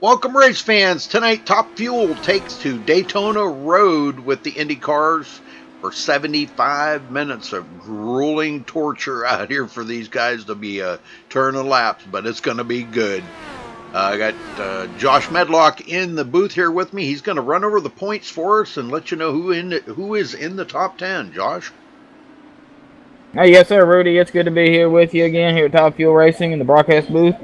Welcome, race fans. Tonight, Top Fuel takes to Daytona Road with the Indy cars for 75 minutes of grueling torture out here for these guys to be turning laps, but it's going to be good. I got Josh Medlock in the booth here with me. He's going to run over the points for us and let you know who is in the top 10. Josh? Hey, yes, sir, Rudy. It's good to be here with you again here at Top Fuel Racing in the broadcast booth.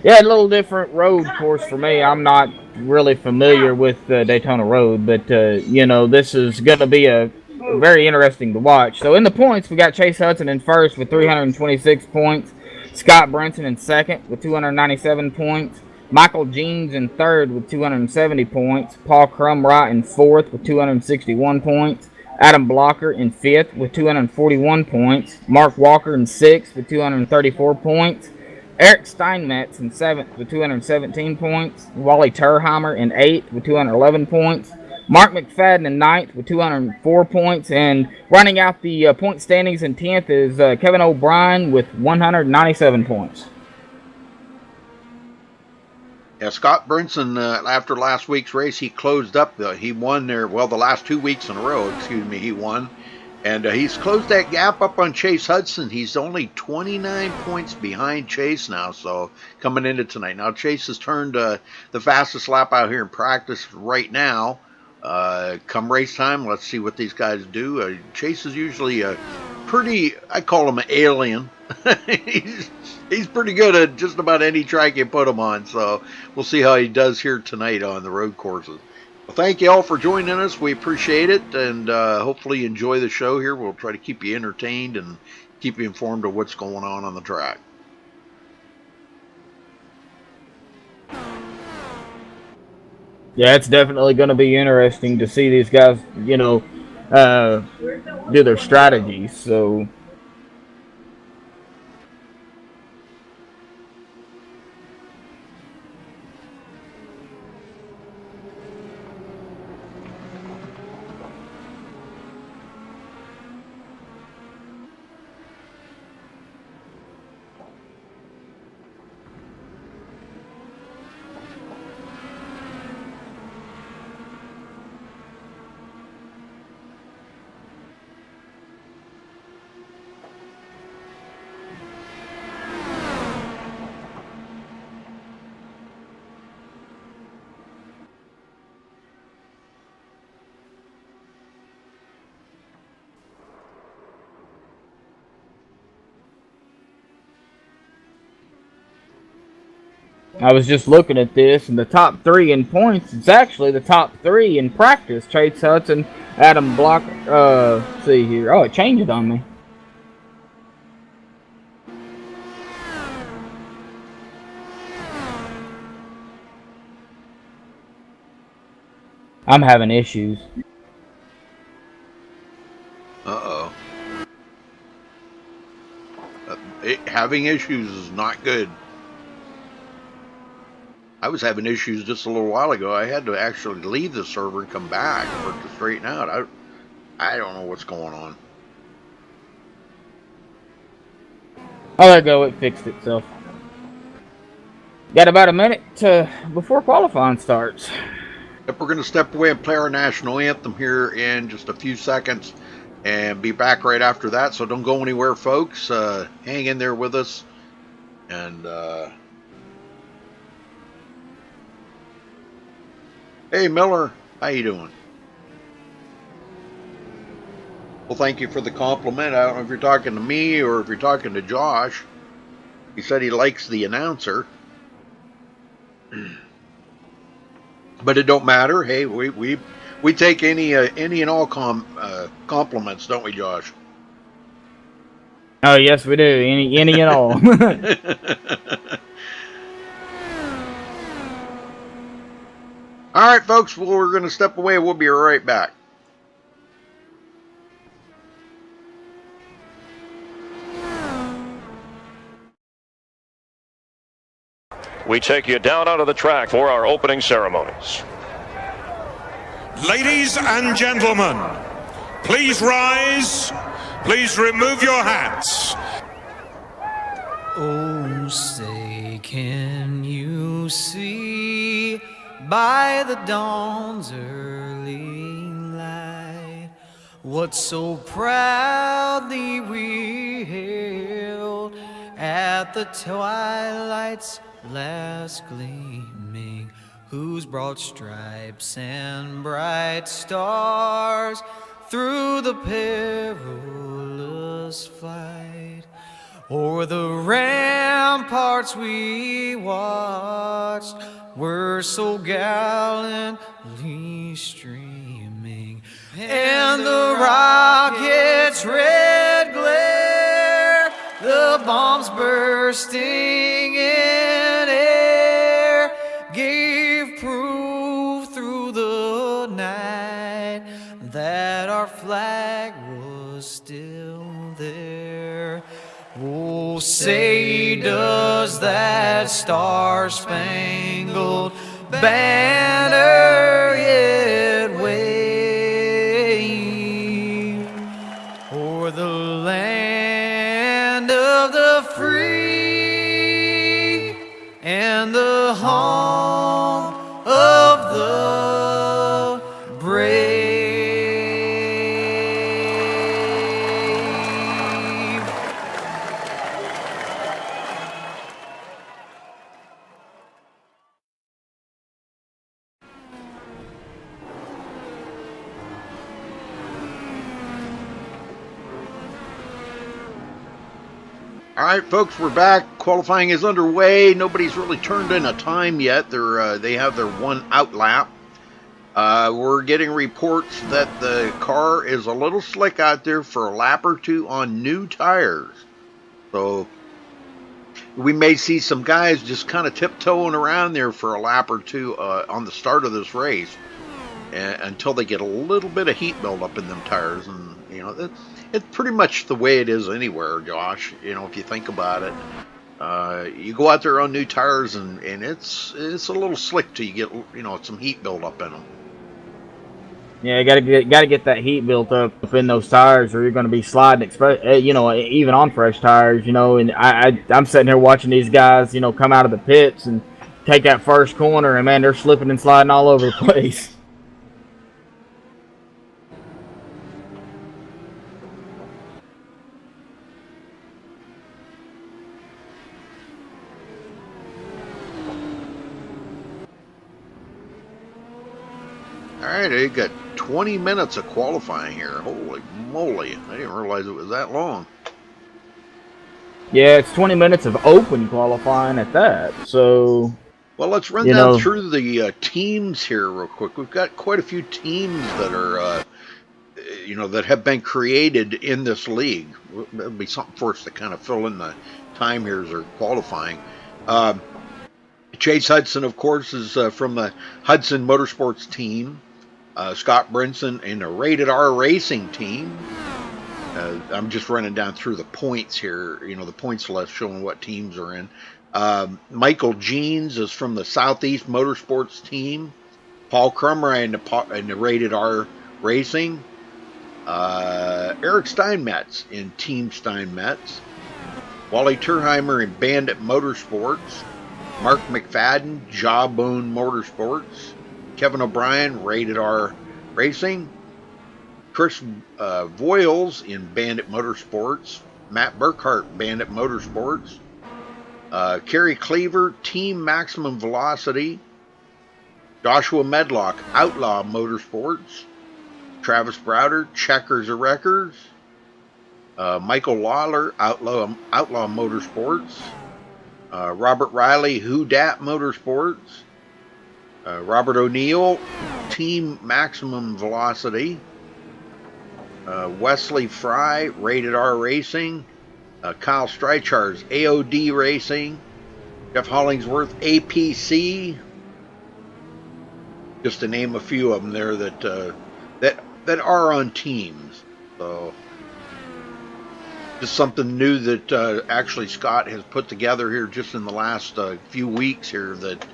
Yeah, a little different road course for me. I'm not really familiar with Daytona Road, but this is going to be a very interesting to watch. So in the points, we got Chase Hudson in first with 326 points, Scott Brinson in second with 297 points, Michael Jeans in third with 270 points, Paul Crumright in fourth with 261 points. Adam Blocker in fifth with 241 points. Mark Walker in sixth with 234 points. Eric Steinmetz in seventh with 217 points. Wally Terheimer in eighth with 211 points. Mark McFadden in ninth with 204 points. And running out the point standings in 10th is Kevin O'Brien with 197 points. Yeah, Scott Brinson, after last week's race, he closed up. He won there, well, the last 2 weeks in a row, excuse me, he won. And he's closed that gap up on Chase Hudson. He's only 29 points behind Chase now, so coming into tonight. Now, Chase has turned the fastest lap out here in practice right now. Come race time, let's see what these guys do. Chase is usually a pretty, I call him an alien. he's pretty good at just about any track you put him on, so we'll see how he does here tonight on the road courses. Well, thank you all for joining us. We appreciate it, and hopefully you enjoy the show here. We'll try to keep you entertained and keep you informed of what's going on the track. Yeah, it's definitely going to be interesting to see these guys, do their strategies. So I was just looking at this, and the top three in points, it's actually the top three in practice. Chase Hudson, Adam Block. See here. Oh, it changed it on me. I'm having issues. Uh-oh. Having issues is not good. I was having issues just a little while ago. I had to actually leave the server and come back for it to straighten out. I don't know what's going on. Oh, there you go. It fixed itself. Got about a minute before qualifying starts. Yep, we're going to step away and play our national anthem here in just a few seconds and be back right after that. So don't go anywhere, folks. Hang in there with us. And hey, Miller, how you doing? Well, thank you for the compliment. I don't know if you're talking to me or if you're talking to Josh. He said he likes the announcer. But it don't matter. Hey, we take any and all compliments, don't we, Josh? Oh yes, we do. Any and all. All right, folks. Well, we're going to step away. We'll be right back. We take you down onto the track for our opening ceremonies. Ladies and gentlemen, please rise. Please remove your hats. Oh, say, can you see free by the dawn's early light. What so proudly we hailed at the twilight's last gleaming, whose broad stripes and bright stars through the perilous flight o'er the ramparts we watched were so gallantly streaming, and the rocket's red glare, the bombs bursting in air, gave proof through the night that our flag was still there. Oh, say does that star-spangled banner yet wave o'er the land of the free and the home of the brave? All right, folks, we're back. Qualifying is underway. Nobody's really turned in a time yet. They have their one out lap. We're getting reports that the car is a little slick out there for a lap or two on new tires. So we may see some guys just kind of tiptoeing around there for a lap or two on the start of this race until they get a little bit of heat buildup in them tires. And, you know, it's pretty much the way it is anywhere, Josh. You know, if you think about it, you go out there on new tires and it's a little slick till you get, you know, some heat buildup in them. Yeah, you gotta get that heat built up in those tires, or you're gonna be sliding. You know, even on fresh tires. You know, and I'm sitting here watching these guys, you know, come out of the pits and take that first corner, and man, they're slipping and sliding all over the place. All right, they got 20 minutes of qualifying here. Holy moly, I didn't realize it was that long. Yeah, it's 20 minutes of open qualifying at that. So, well, let's run down through the teams here real quick. We've got quite a few teams that are, you know, that have been created in this league. That'll be something for us to kind of fill in the time here as they're qualifying. Chase Hudson, of course, is from the Hudson Motorsports team. Scott Brinson in a Rated R Racing team. I'm just running down through the points here, you know, the points list showing what teams are in. Michael Jeans is from the Southeast Motorsports team. Paul Crumry in the Rated R Racing. Eric Steinmetz in Team Steinmetz. Wally Turheimer in Bandit Motorsports. Mark McFadden, Jawbone Motorsports. Kevin O'Brien, Rated R Racing. Chris Voiles in Bandit Motorsports. Matt Burkhart, Bandit Motorsports. Kerry Cleaver, Team Maximum Velocity. Joshua Medlock, Outlaw Motorsports. Travis Browder, Checkers of Records. Michael Lawler, Outlaw Motorsports. Robert Riley, Who Dat Motorsports. Robert O'Neill, Team Maximum Velocity. Wesley Fry, Rated R Racing. Kyle Streichars, AOD Racing. Jeff Hollingsworth, APC. Just to name a few of them there that are on teams. So just something new that actually Scott has put together here just in the last few weeks here that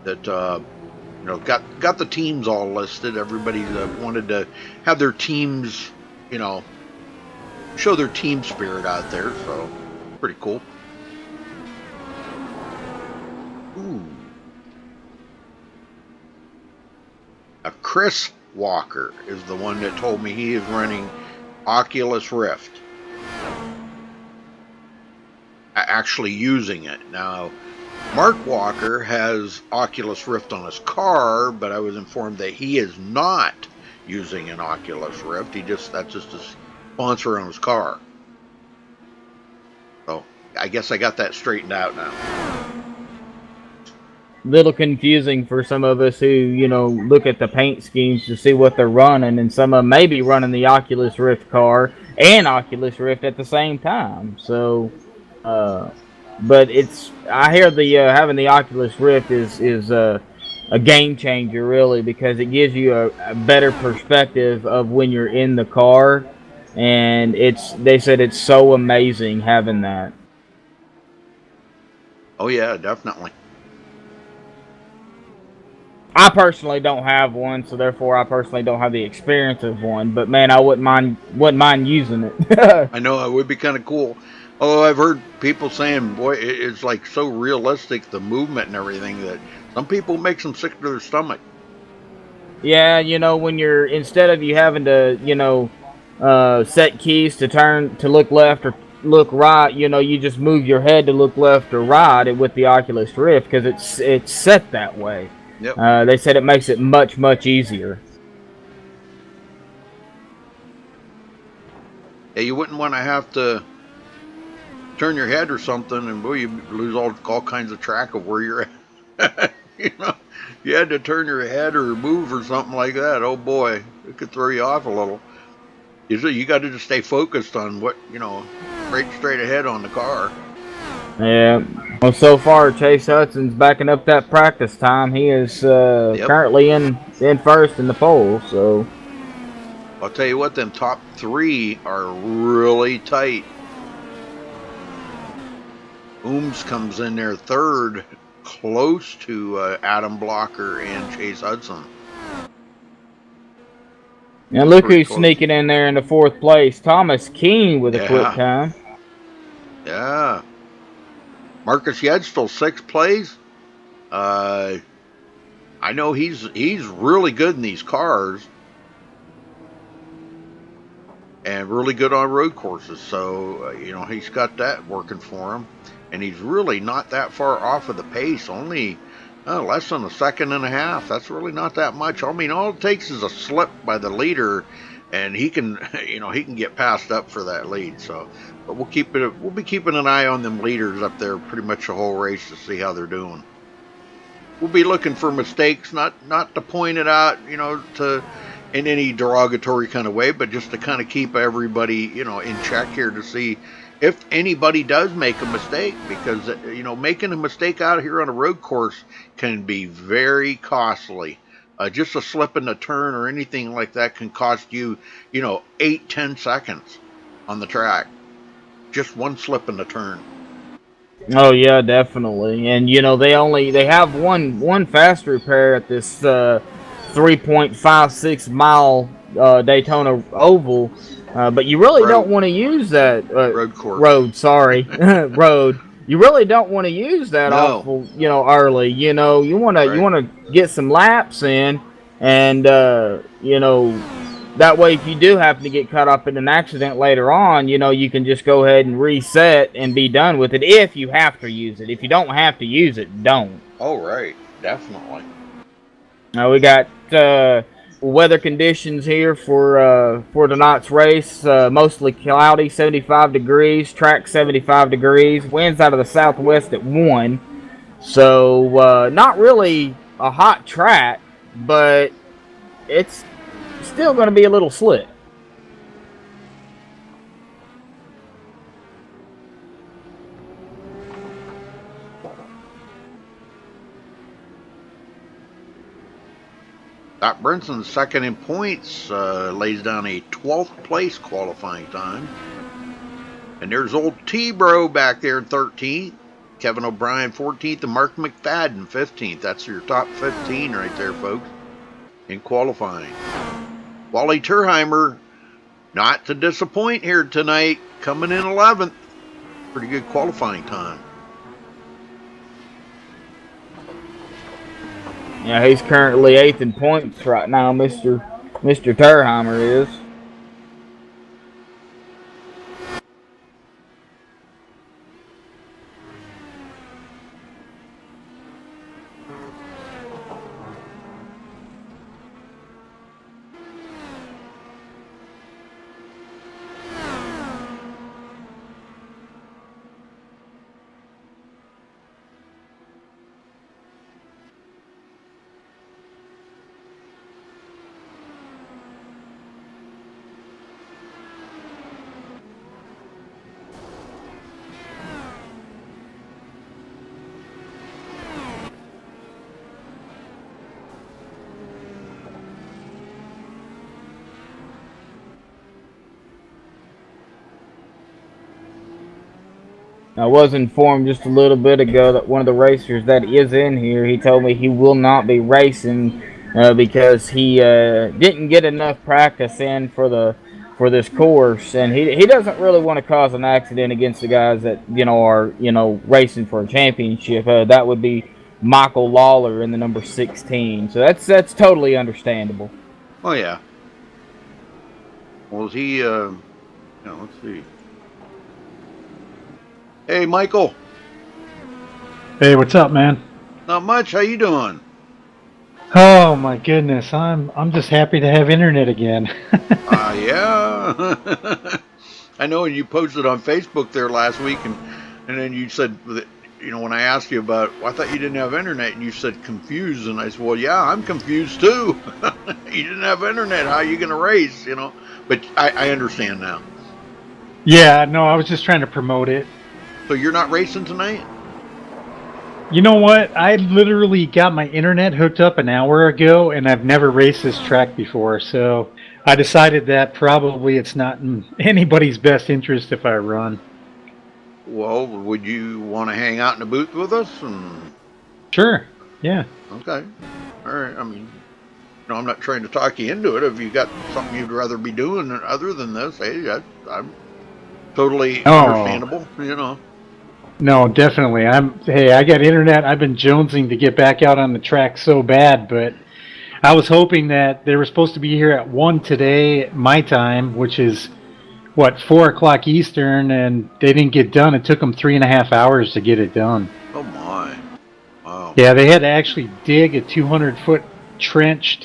you know, got the teams all listed. Everybody wanted to have their teams, you know, show their team spirit out there. So pretty cool. Ooh. Chris Walker is the one that told me he is running Oculus Rift. Actually using it. Now, Mark Walker has Oculus Rift on his car, but I was informed that he is not using an Oculus Rift. That's just his sponsor on his car. So I guess I got that straightened out now. Little confusing for some of us who, you know, look at the paint schemes to see what they're running, and some of them may be running the Oculus Rift car and Oculus Rift at the same time. So, but I hear the having the Oculus Rift is a game changer, really, because it gives you a better perspective of when you're in the car, and they said it's so amazing having that. Oh yeah, definitely. I personally don't have one, so therefore I personally don't have the experience of one. But man, I wouldn't mind using it. I know it would be kind of cool. Although I've heard people saying, boy, it's like so realistic, the movement and everything, that some people makes them sick to their stomach. Yeah, you know, when you're, instead of you having to, you know, set keys to turn to look left or look right, you know, you just move your head to look left or right with the Oculus Rift, because it's set that way. Yep. They said it makes it much easier. Yeah, you wouldn't want to have to turn your head or something, and boy, you lose all kinds of track of where you're at. You know, you had to turn your head or move or something like that. Oh boy, it could throw you off a little. You got to just stay focused on what, you know, straight ahead on the car. Yeah. Well, so far Chase Hudson's backing up that practice time. He is currently in first in the poll. So I'll tell you what, them top three are really tight. Ooms comes in there third, close to Adam Blocker and Chase Hudson. and look who's sneaking in there in the fourth place. Thomas Keene with a quick time. Yeah. Marcus Yedstall, 6th place. I know he's really good in these cars and really good on road courses. So, you know, he's got that working for him. And he's really not that far off of the pace, only less than a second and a half. That's really not that much. I mean, all it takes is a slip by the leader, and he can, you know, he can get passed up for that lead. So, but we'll be keeping an eye on them leaders up there pretty much the whole race to see how they're doing. We'll be looking for mistakes, not to point it out, you know, in any derogatory kind of way, but just to kind of keep everybody, you know, in check here to see if anybody does make a mistake, because, you know, making a mistake out here on a road course can be very costly. Just a slip in the turn or anything like that can cost you, you know, 8-10 seconds on the track. Just one slip in the turn. Oh yeah, definitely. And you know, they have one fast repair at this 3.56 mile Daytona Oval. But you really don't want to use that road. Sorry, road. You really don't want to use that awful, you know, early. You know, you want to get some laps in, and you know, that way if you do happen to get caught up in an accident later on, you know, you can just go ahead and reset and be done with it if you have to use it. If you don't have to use it, don't. Oh right, definitely. Now we got weather conditions here for tonight's race. Mostly cloudy, 75 degrees. Track 75 degrees. Winds out of the southwest at 1. So not really a hot track, but it's still going to be a little slick. Scott Brinson, second in points, lays down a 12th place qualifying time. And there's old T-Bro back there in 13th. Kevin O'Brien 14th and Mark McFadden 15th. That's your top 15 right there, folks, in qualifying. Wally Turheimer, not to disappoint here tonight, coming in 11th. Pretty good qualifying time. Yeah, he's currently 8th in points right now, Mr. Terheimer is. I was informed just a little bit ago that one of the racers that is in here, he told me he will not be racing because he didn't get enough practice in for this course, and he doesn't really want to cause an accident against the guys that are racing for a championship. That would be Michael Lawler in the number 16. So that's totally understandable. Oh yeah. Well, is he? Let's see. Hey, Michael. Hey, what's up, man? Not much. How you doing? Oh my goodness, I'm just happy to have internet again. Yeah. I know you posted on Facebook there last week, and then you said that, when I asked you about, well, I thought you didn't have internet, and you said confused, and I said, well, yeah, I'm confused too. You didn't have internet. How are you going to race? But I understand now. Yeah, no, I was just trying to promote it. So you're not racing tonight? You know what? I literally got my internet hooked up an hour ago, and I've never raced this track before, so I decided that probably it's not in anybody's best interest if I run. Well, would you want to hang out in the booth with us? Sure. Yeah. Okay. All right. I mean, I'm not trying to talk you into it. If you got something you'd rather be doing other than this, hey, I'm totally understandable. No, definitely. Hey, I got internet. I've been jonesing to get back out on the track so bad, but I was hoping that they were supposed to be here at 1 today, my time, which is, 4 o'clock Eastern, and they didn't get done. It took them 3.5 hours to get it done. Oh, my. Wow. Yeah, they had to actually dig a 200-foot trench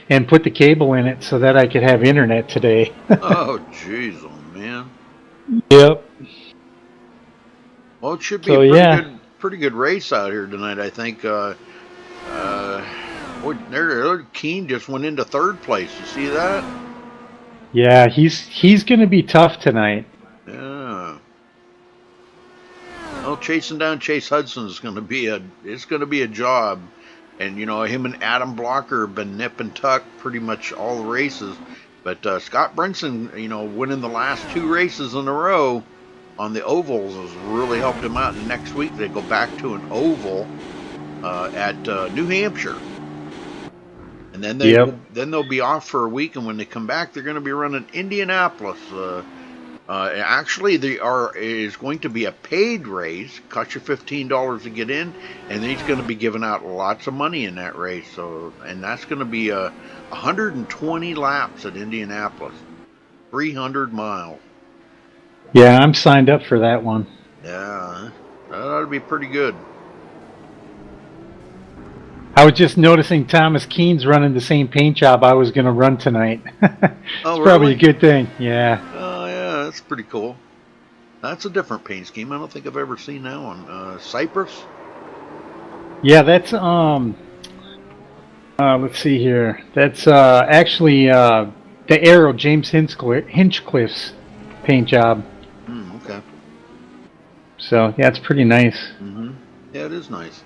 and put the cable in it so that I could have internet today. Oh, jeez, oh, man. Yep. Well, it should be a pretty good race out here tonight, I think. Keene just went into third place. You see that? Yeah, he's going to be tough tonight. Yeah. Well, chasing down Chase Hudson is going to be a job, and him and Adam Blocker have been nip and tuck pretty much all the races. But Scott Brinson, winning the last 2 races in a row on the ovals has really helped him out. And next week they go back to an oval at New Hampshire, and then they'll be off for a week. And when they come back, they're going to be running Indianapolis. Actually, is going to be a paid race, cost you $15 to get in, and he's going to be giving out lots of money in that race. So, and that's going to be 120 laps at Indianapolis, 300 miles. Yeah, I'm signed up for that one. Yeah, that ought to be pretty good. I was just noticing Thomas Keene's running the same paint job I was going to run tonight. It's probably a good thing. Yeah. Oh, yeah, that's pretty cool. That's a different paint scheme. I don't think I've ever seen that one. Cypress? Yeah, that's let's see here. That's actually the Arrow, James Hinchcliffe's paint job. Okay. So yeah, it's pretty nice. Mm-hmm. Yeah, it is nice.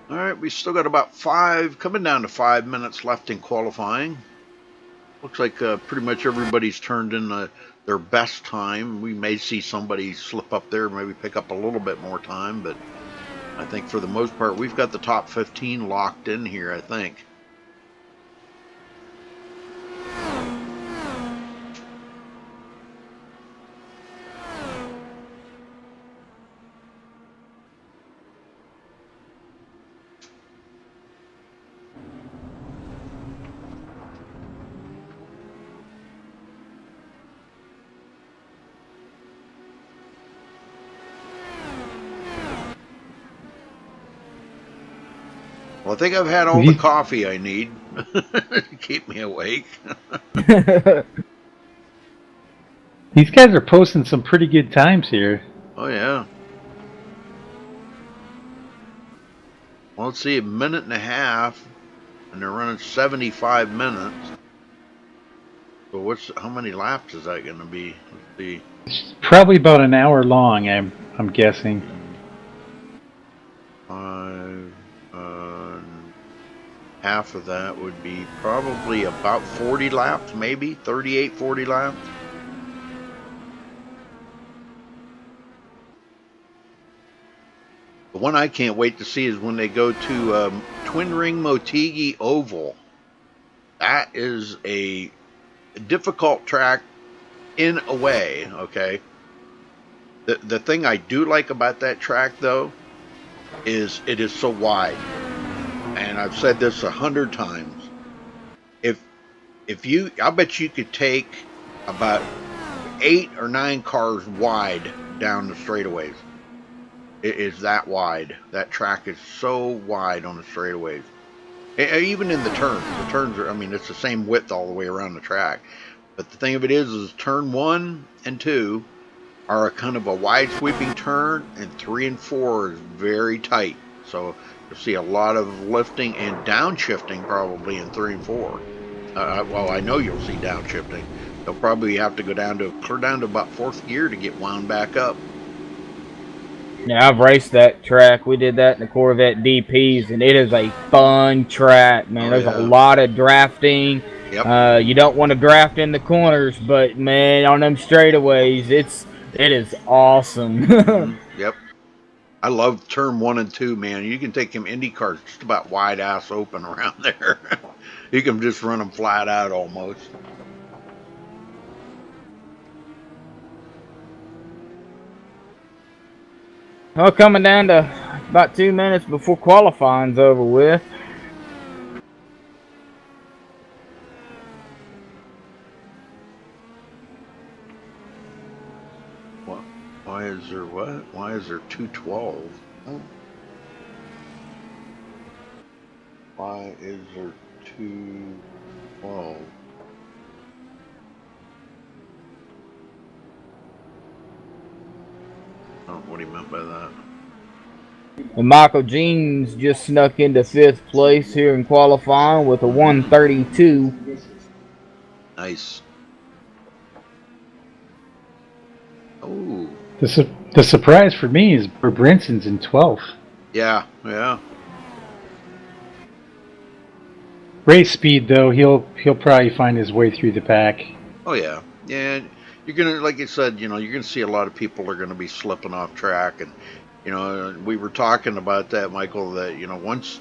All right, we still got about coming down to 5 minutes left in qualifying. Looks like pretty much everybody's turned in their best time. We may see somebody slip up there, maybe pick up a little bit more time, but I think for the most part, we've got the top 15 locked in here, I think. Well, I think I've had all the coffee I need to keep me awake. These guys are posting some pretty good times here. Oh, yeah. Well, let's see, a minute and a half, and they're running 75 minutes. So how many laps is that going to be? Let's see. It's probably about an hour long, I'm guessing. Half of that would be probably about 40 laps, maybe 38, 40 laps. The one I can't wait to see is when they go to Twin Ring Motegi Oval. That is a difficult track in a way, okay? The thing I do like about that track, though, is it is so wide. And I've said this 100 times. I bet you could take about 8 or 9 cars wide down the straightaways. It is that wide. That track is so wide on the straightaways. Even in the turns. The turns are, I mean, it's the same width all the way around the track. But the thing of it is turn 1 and 2 are a kind of a wide sweeping turn, and 3 and 4 is very tight. So you'll see a lot of lifting and downshifting probably in 3 and 4. Well, I know you'll see downshifting. They'll probably have to go clear down to about 4th gear to get wound back up. Yeah, I've raced that track. We did that in the Corvette DPs, and it is a fun track, man. There's a lot of drafting. Yep. You don't want to draft in the corners, but man, on them straightaways, it is awesome. Yep. I love turn 1 and 2, man. You can take them Indy cars just about wide ass open around there. You can just run them flat out almost. Well, coming down to about 2 minutes before qualifying's over with. Why is there what? Why is there 212? Oh. Why is there 212? I don't know what he meant by that. And Michael Jeans just snuck into 5th place here in qualifying with a 132. Nice. Oh. The surprise for me is Brinson's in 12th. Yeah. Race speed, though, he'll probably find his way through the pack. Oh yeah. You're gonna, like you said, you're gonna see a lot of people are gonna be slipping off track, and we were talking about that, Michael. That once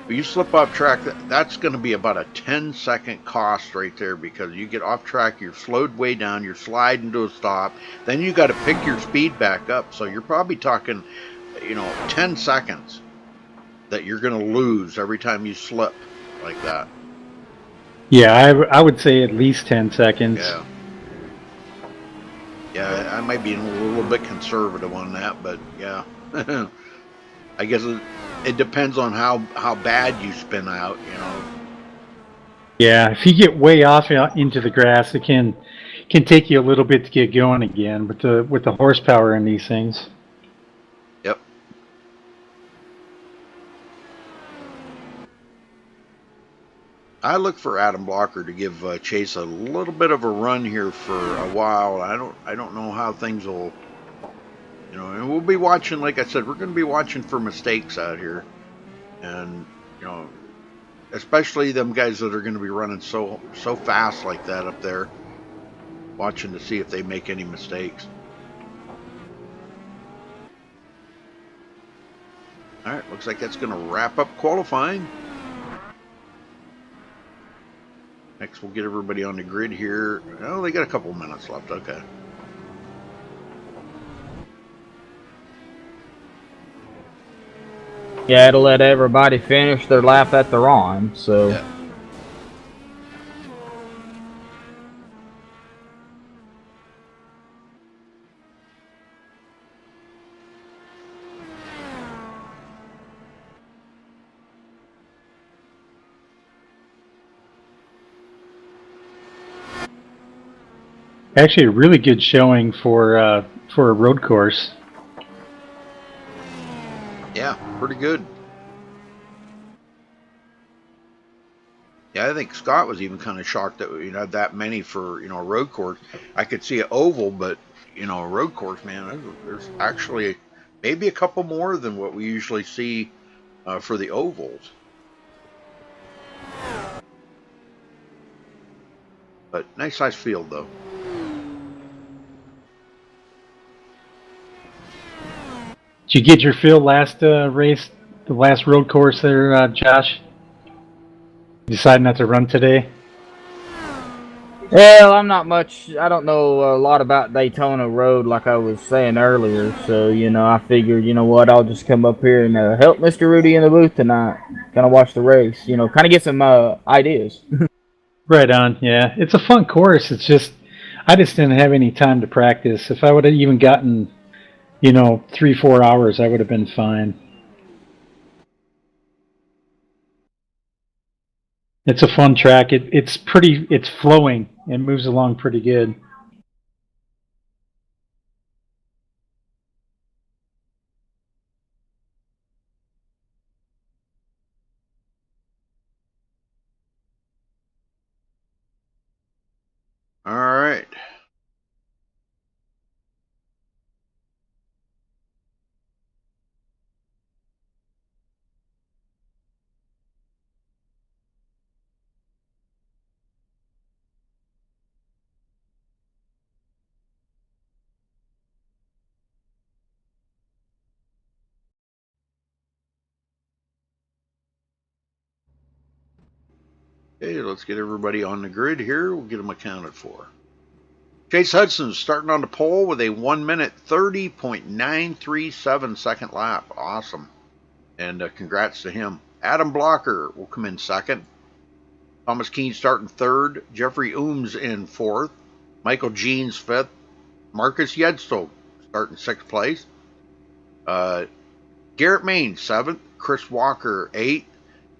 you slip off track, that's going to be about a 10-second cost right there, because you get off track, you're slowed way down, you're sliding to a stop, then you got to pick your speed back up. So you're probably talking, 10 seconds that you're going to lose every time you slip like that. Yeah, I would say at least 10 seconds. Yeah, I might be a little bit conservative on that, but yeah. I guess it depends on how bad you spin out, Yeah, if you get way off into the grass, it can take you a little bit to get going again with the horsepower in these things. Yep. I look for Adam Blocker to give Chase a little bit of a run here for a while. I don't know how things will, and we'll be watching. Like I said, we're going to be watching for mistakes out here, and especially them guys that are going to be running so fast like that up there, watching to see if they make any mistakes. All right, looks like that's going to wrap up qualifying. Next, we'll get everybody on the grid here. Oh, they got a couple minutes left. Okay. Yeah, it'll let everybody finish their lap that they're on, so. Yeah. Actually, a really good showing for a road course. Yeah, pretty good. Yeah, I think Scott was even kind of shocked that we had that many for a road course. I could see an oval, but a road course, man, there's actually maybe a couple more than what we usually see for the ovals. But nice size field though. Did you get your fill last race, the last road course there, Josh? Decide not to run today? Well, I'm not much. I don't know a lot about Daytona Road, like I was saying earlier. So I figured, what, I'll just come up here and help Mr. Rudy in the booth tonight. Kind of watch the race. Kind of get some ideas. Right on. Yeah, it's a fun course. It's just I just didn't have any time to practice. If I would have even gotten 3-4 hours, I would have been fine. It's a fun track. It's flowing. It moves along pretty good. All right. Okay, let's get everybody on the grid here. We'll get them accounted for. Chase Hudson starting on the pole with a 1 minute 30.937 second lap. Awesome. And congrats to him. Adam Blocker will come in second. Thomas Keene starting third. Jeffrey Ooms in fourth. Michael Jeans fifth. Marcus Yedstow starting sixth place. Garrett Main seventh. Chris Walker eighth.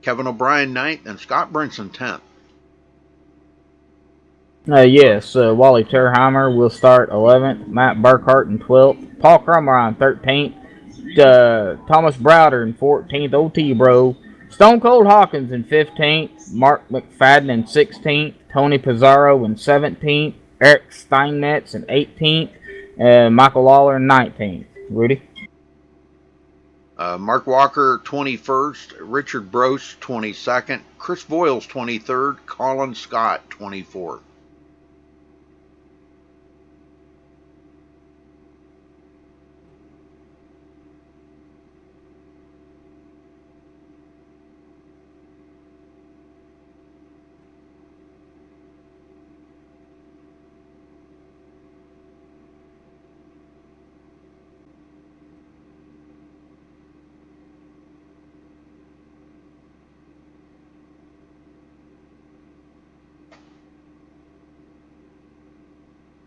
Kevin O'Brien ninth. And Scott Brinson 10th. Yes, Wally Terheimer will start 11th, Matt Burkhart in 12th, Paul Crummer in 13th, Thomas Browder in 14th, OT Bro, Stone Cold Hawkins in 15th, Mark McFadden in 16th, Tony Pizarro in 17th, Eric Steinmetz in 18th, and Michael Lawler in 19th. Rudy? Mark Walker 21st, Richard Brose 22nd, Chris Voiles 23rd, Colin Scott 24th.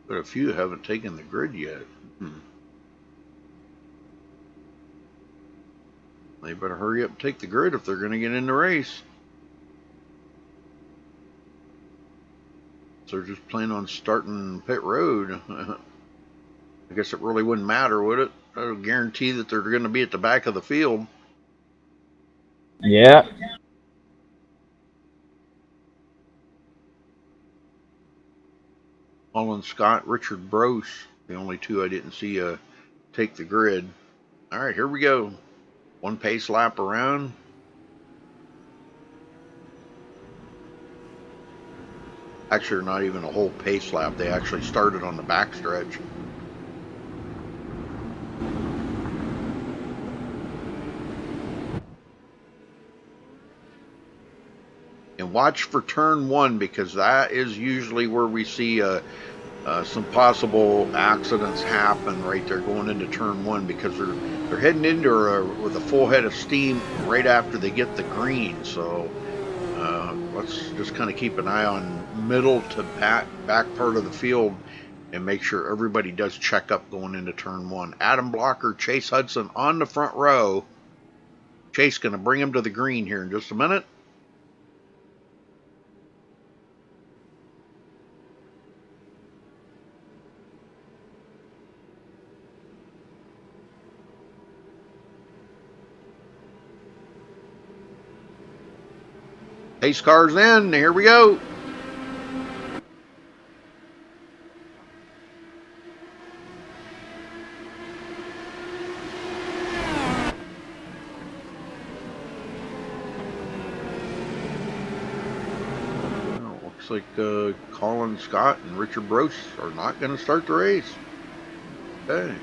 But a few haven't taken the grid yet. They better hurry up and take the grid if they're going to get in the race. So they're just planning on starting pit road. I guess it really wouldn't matter, would it? I would guarantee that they're going to be at the back of the field. Yeah. Colin Scott, Richard Brose, the only two I didn't see take the grid. All right, here we go. One pace lap around. Actually, not even a whole pace lap. They actually started on the backstretch. And watch for turn one, because that is usually where we see some possible accidents happen right there going into turn one, because they're heading into with a full head of steam right after they get the green. So let's just kind of keep an eye on middle to back part of the field and make sure everybody does check up going into turn one. Adam Blocker, Chase Hudson on the front row. Chase going to bring him to the green here in just a minute. Pace car's in. Here we go. Looks like Colin Scott and Richard Broach are not going to start the race. Okay.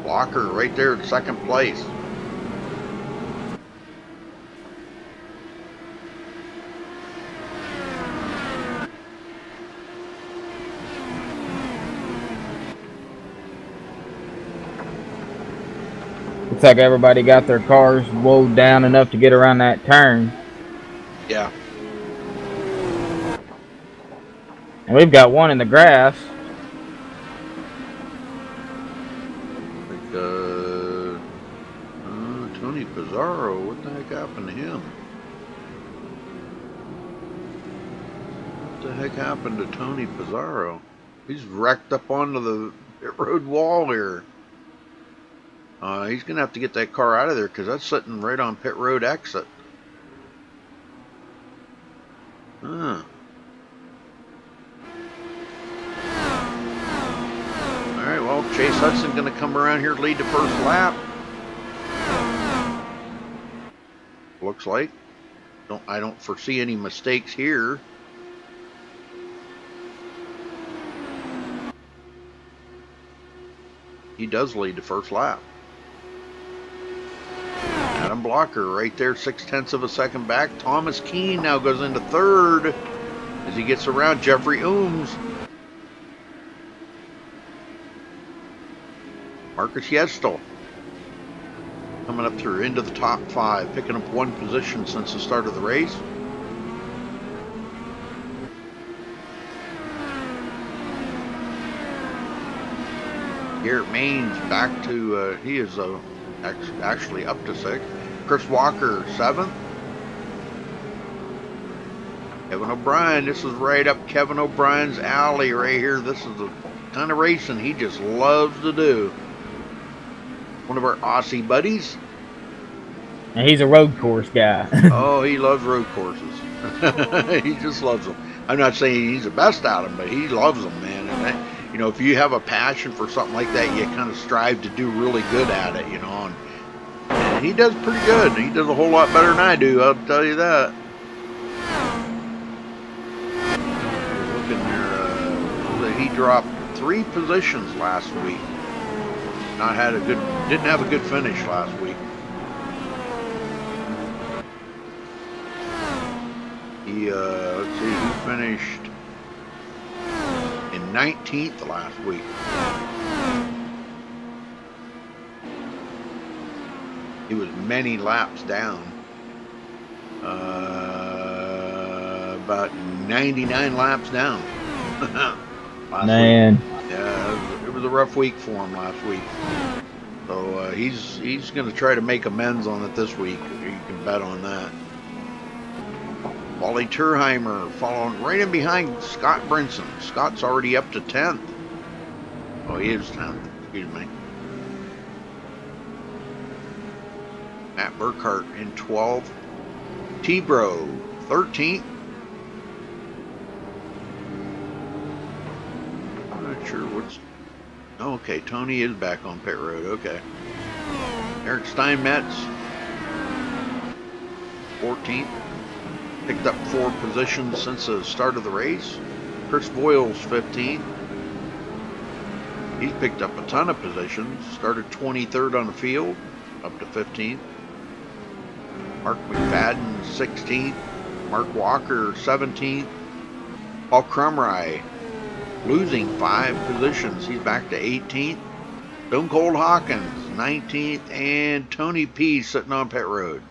Blocker right there in second place. Looks like everybody got their cars wound down enough to get around that turn. Yeah. And we've got one in the grass. Like, Tony Pizarro, what the heck happened to him? What the heck happened to Tony Pizarro? He's wrecked up onto the pit road wall here. He's going to have to get that car out of there because that's sitting right on pit road exit. Huh. Alright, well, Chase Hudson going to come around here to lead the first lap. Looks like. I don't foresee any mistakes here. He does lead the first lap. Adam Blocker right there, 0.6 of a second back. Thomas Keene now goes into third as he gets around Jeffrey Ooms. Marcus Yestel coming up through into the top 5, picking up 1 position since the start of the race. Garrett Maines back to, he is actually up to 6th. Chris Walker, 7th. Kevin O'Brien, this is right up Kevin O'Brien's alley right here. This is the kind of racing he just loves to do. One of our Aussie buddies. And he's a road course guy. Oh, he loves road courses. He just loves them. I'm not saying he's the best at them, but he loves them, man. And that, you know, if you have a passion for something like that, you kind of strive to do really good at it, you know. And he does pretty good. He does a whole lot better than I do, I'll tell you that. Looking there, he dropped 3 positions last week. Didn't have a good finish last week. He let's see, he finished in 19th last week. He was many laps down. About 99 laps down. Man. Yeah, it was a rough week for him last week. So he's going to try to make amends on it this week. You can bet on that. Wally Turheimer following right in behind Scott Brinson. Scott's already up to 10th. Oh, he is 10th. Excuse me. Matt Burkhart in 12th. T-Bro, 13th. I'm not sure what's... Oh, okay, Tony is back on pit road. Okay. Eric Steinmetz, 14th. Picked up 4 positions since the start of the race. Chris Boyles, 15th. He's picked up a ton of positions. Started 23rd on the field, up to 15th. Mark McFadden, 16th. Mark Walker, 17th. Paul Crumry, losing 5 positions. He's back to 18th. Stone Cold Hawkins, 19th. And Tony P sitting on pit road.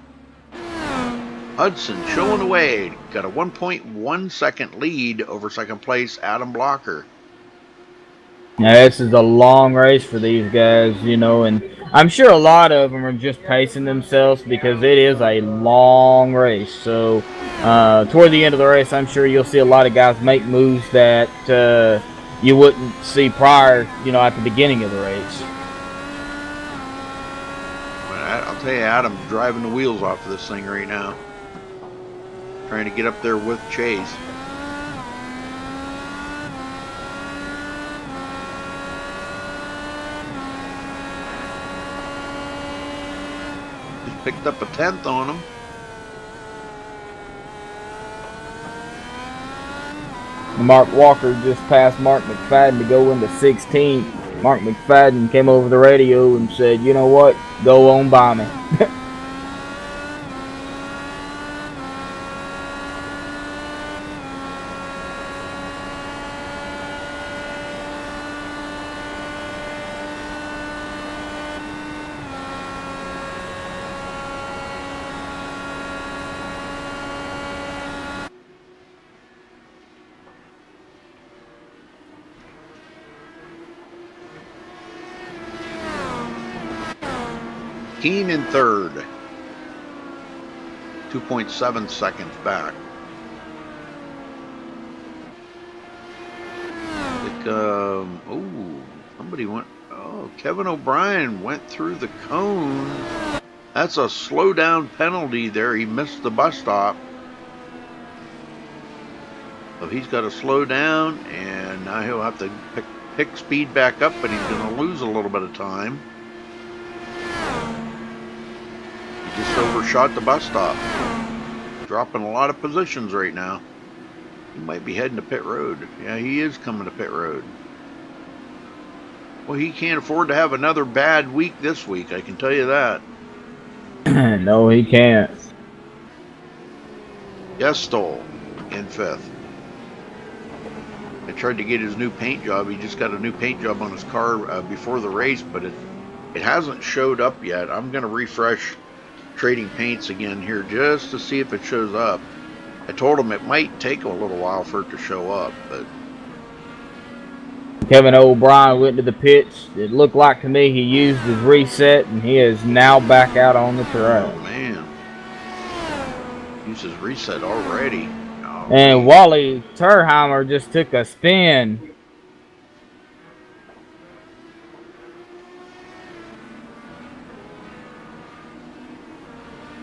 Hudson showing away. Got a 1.1 second lead over second place Adam Blocker. Now, this is a long race for these guys, you know, and I'm sure a lot of them are just pacing themselves because it is a long race. So, toward the end of the race, I'm sure you'll see a lot of guys make moves that you wouldn't see prior, you know, at the beginning of the race. I'll tell you, Adam's driving the wheels off of this thing right now. Trying to get up there with Chase. Just picked up a 10th on him. Mark Walker just passed Mark McFadden to go into 16th. Mark McFadden came over the radio and said, "You know what? Go on by me." Keen in third. 2.7 seconds back. I think, somebody went. Oh, Kevin O'Brien went through the cone. That's a slow down penalty there. He missed the bus stop. So he's got to slow down, and now he'll have to pick speed back up, but he's going to lose a little bit of time. He just overshot the bus stop. Dropping a lot of positions right now. He might be heading to pit road. Yeah, he is coming to pit road. Well, he can't afford to have another bad week this week, I can tell you that. No, he can't. Gestol in 5th. I tried to get his new paint job. He just got a new paint job on his car before the race, but it hasn't showed up yet. I'm going to refresh Trading Paints again here just to see if it shows up. I told him it might take a little while for it to show up, but Kevin O'Brien went to the pits. It looked like to me he used his reset, and he is now back out on the track. oh man, used his reset already. Oh, And man. Wally Terheimer just took a spin.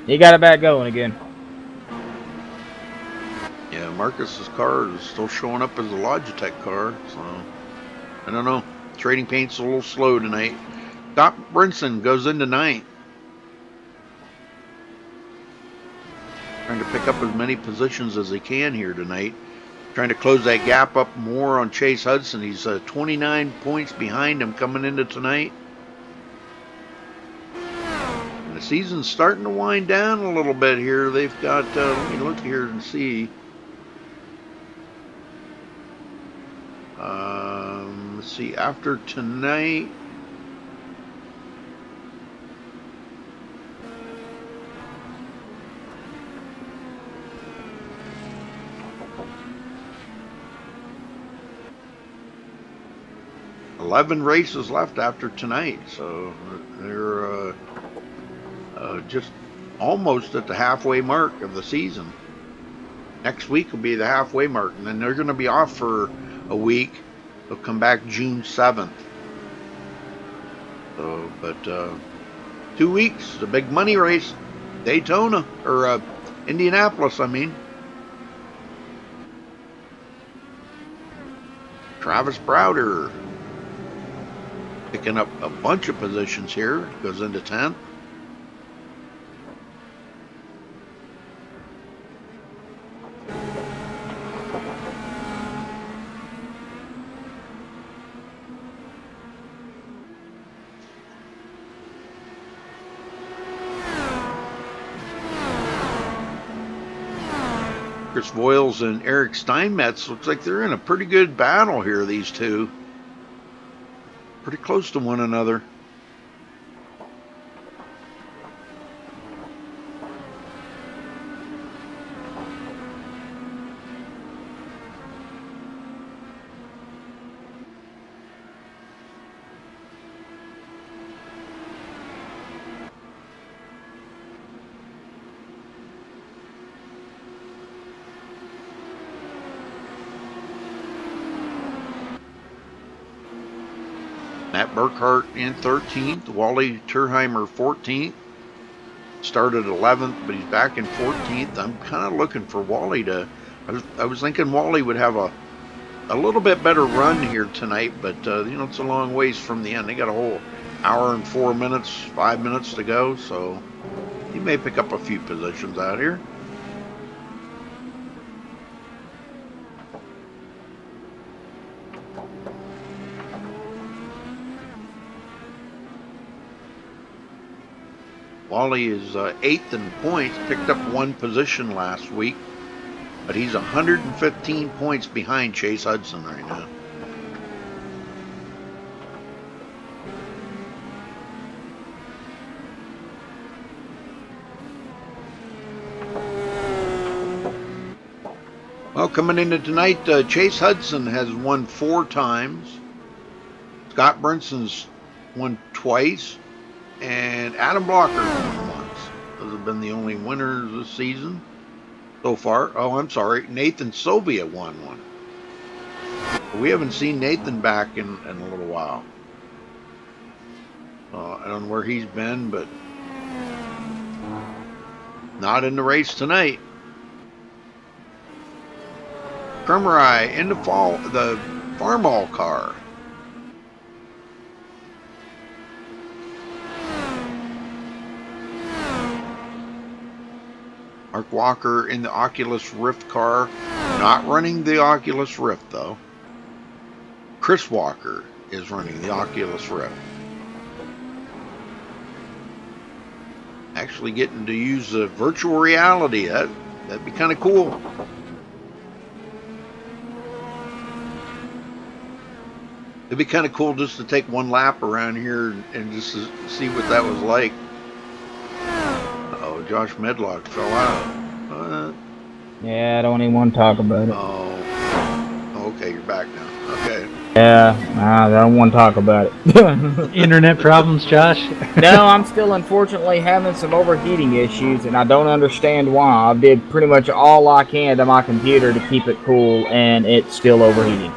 He got it back going again. Yeah, Marcus's car is still showing up as a Logitech car, so I don't know. Trading Paint's a little slow tonight. Scott Brinson goes into 9th. Trying to pick up as many positions as he can here tonight. Trying to close that gap up more on Chase Hudson. He's 29 points behind him coming into tonight. And the season's starting to wind down a little bit here. They've got, let me look here and see. Let's see, after tonight, $11 races left after tonight, so they're just almost at the halfway mark of the season. Next week will be the halfway mark, and then they're going to be off for a week. They'll come back June 7th. So, but 2 weeks, the big money race, Daytona, or Indianapolis, I mean. Travis Browder picking up a bunch of positions here, goes into 10th. Chris Voiles and Eric Steinmetz, looks like they're in a pretty good battle here, these two. Pretty close to one another. Matt Burkhart in 13th, Wally Terheimer 14th, Started 11th, but he's back in 14th. I'm kind of looking for Wally to. I was thinking Wally would have a little bit better run here tonight, but you know, it's a long ways from the end. They got a whole hour and 4 minutes, 5 minutes to go, so he may pick up a few positions out here. Wally is 8th in points, picked up 1 position last week, but he's 115 points behind Chase Hudson right now. Well, coming into tonight, Chase Hudson has won 4 times. Scott Brinson's won twice. And Adam Blocker won once. Those have been the only winners this season so far. Oh, I'm sorry. Nathan Sylvia won one. We haven't seen Nathan back in a little while. I don't know where he's been, but not in the race tonight. Kermerai in the Farmall car. Mark Walker in the Oculus Rift car. Not running the Oculus Rift, though. Chris Walker is running the Oculus Rift. Actually getting to use virtual reality. That'd be kind of cool. It'd be kind of cool just to take one lap around here and just to see what that was like. Oh, Josh Medlock fell out. Yeah, I don't even want to talk about it. Oh, okay, you're back now. Okay. Yeah, I don't want to talk about it. Internet problems, Josh? No, I'm still unfortunately having some overheating issues, and I don't understand why. I did pretty much all I can to my computer to keep it cool, and it's still overheating.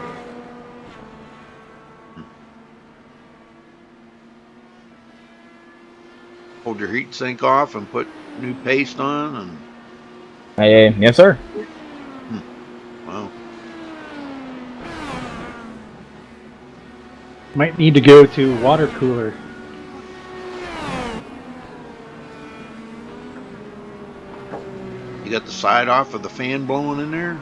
Hold your heat sink off and put new paste on, and Yes, sir. wow. Might need to go to water cooler. You got the side off of the fan blowing in there?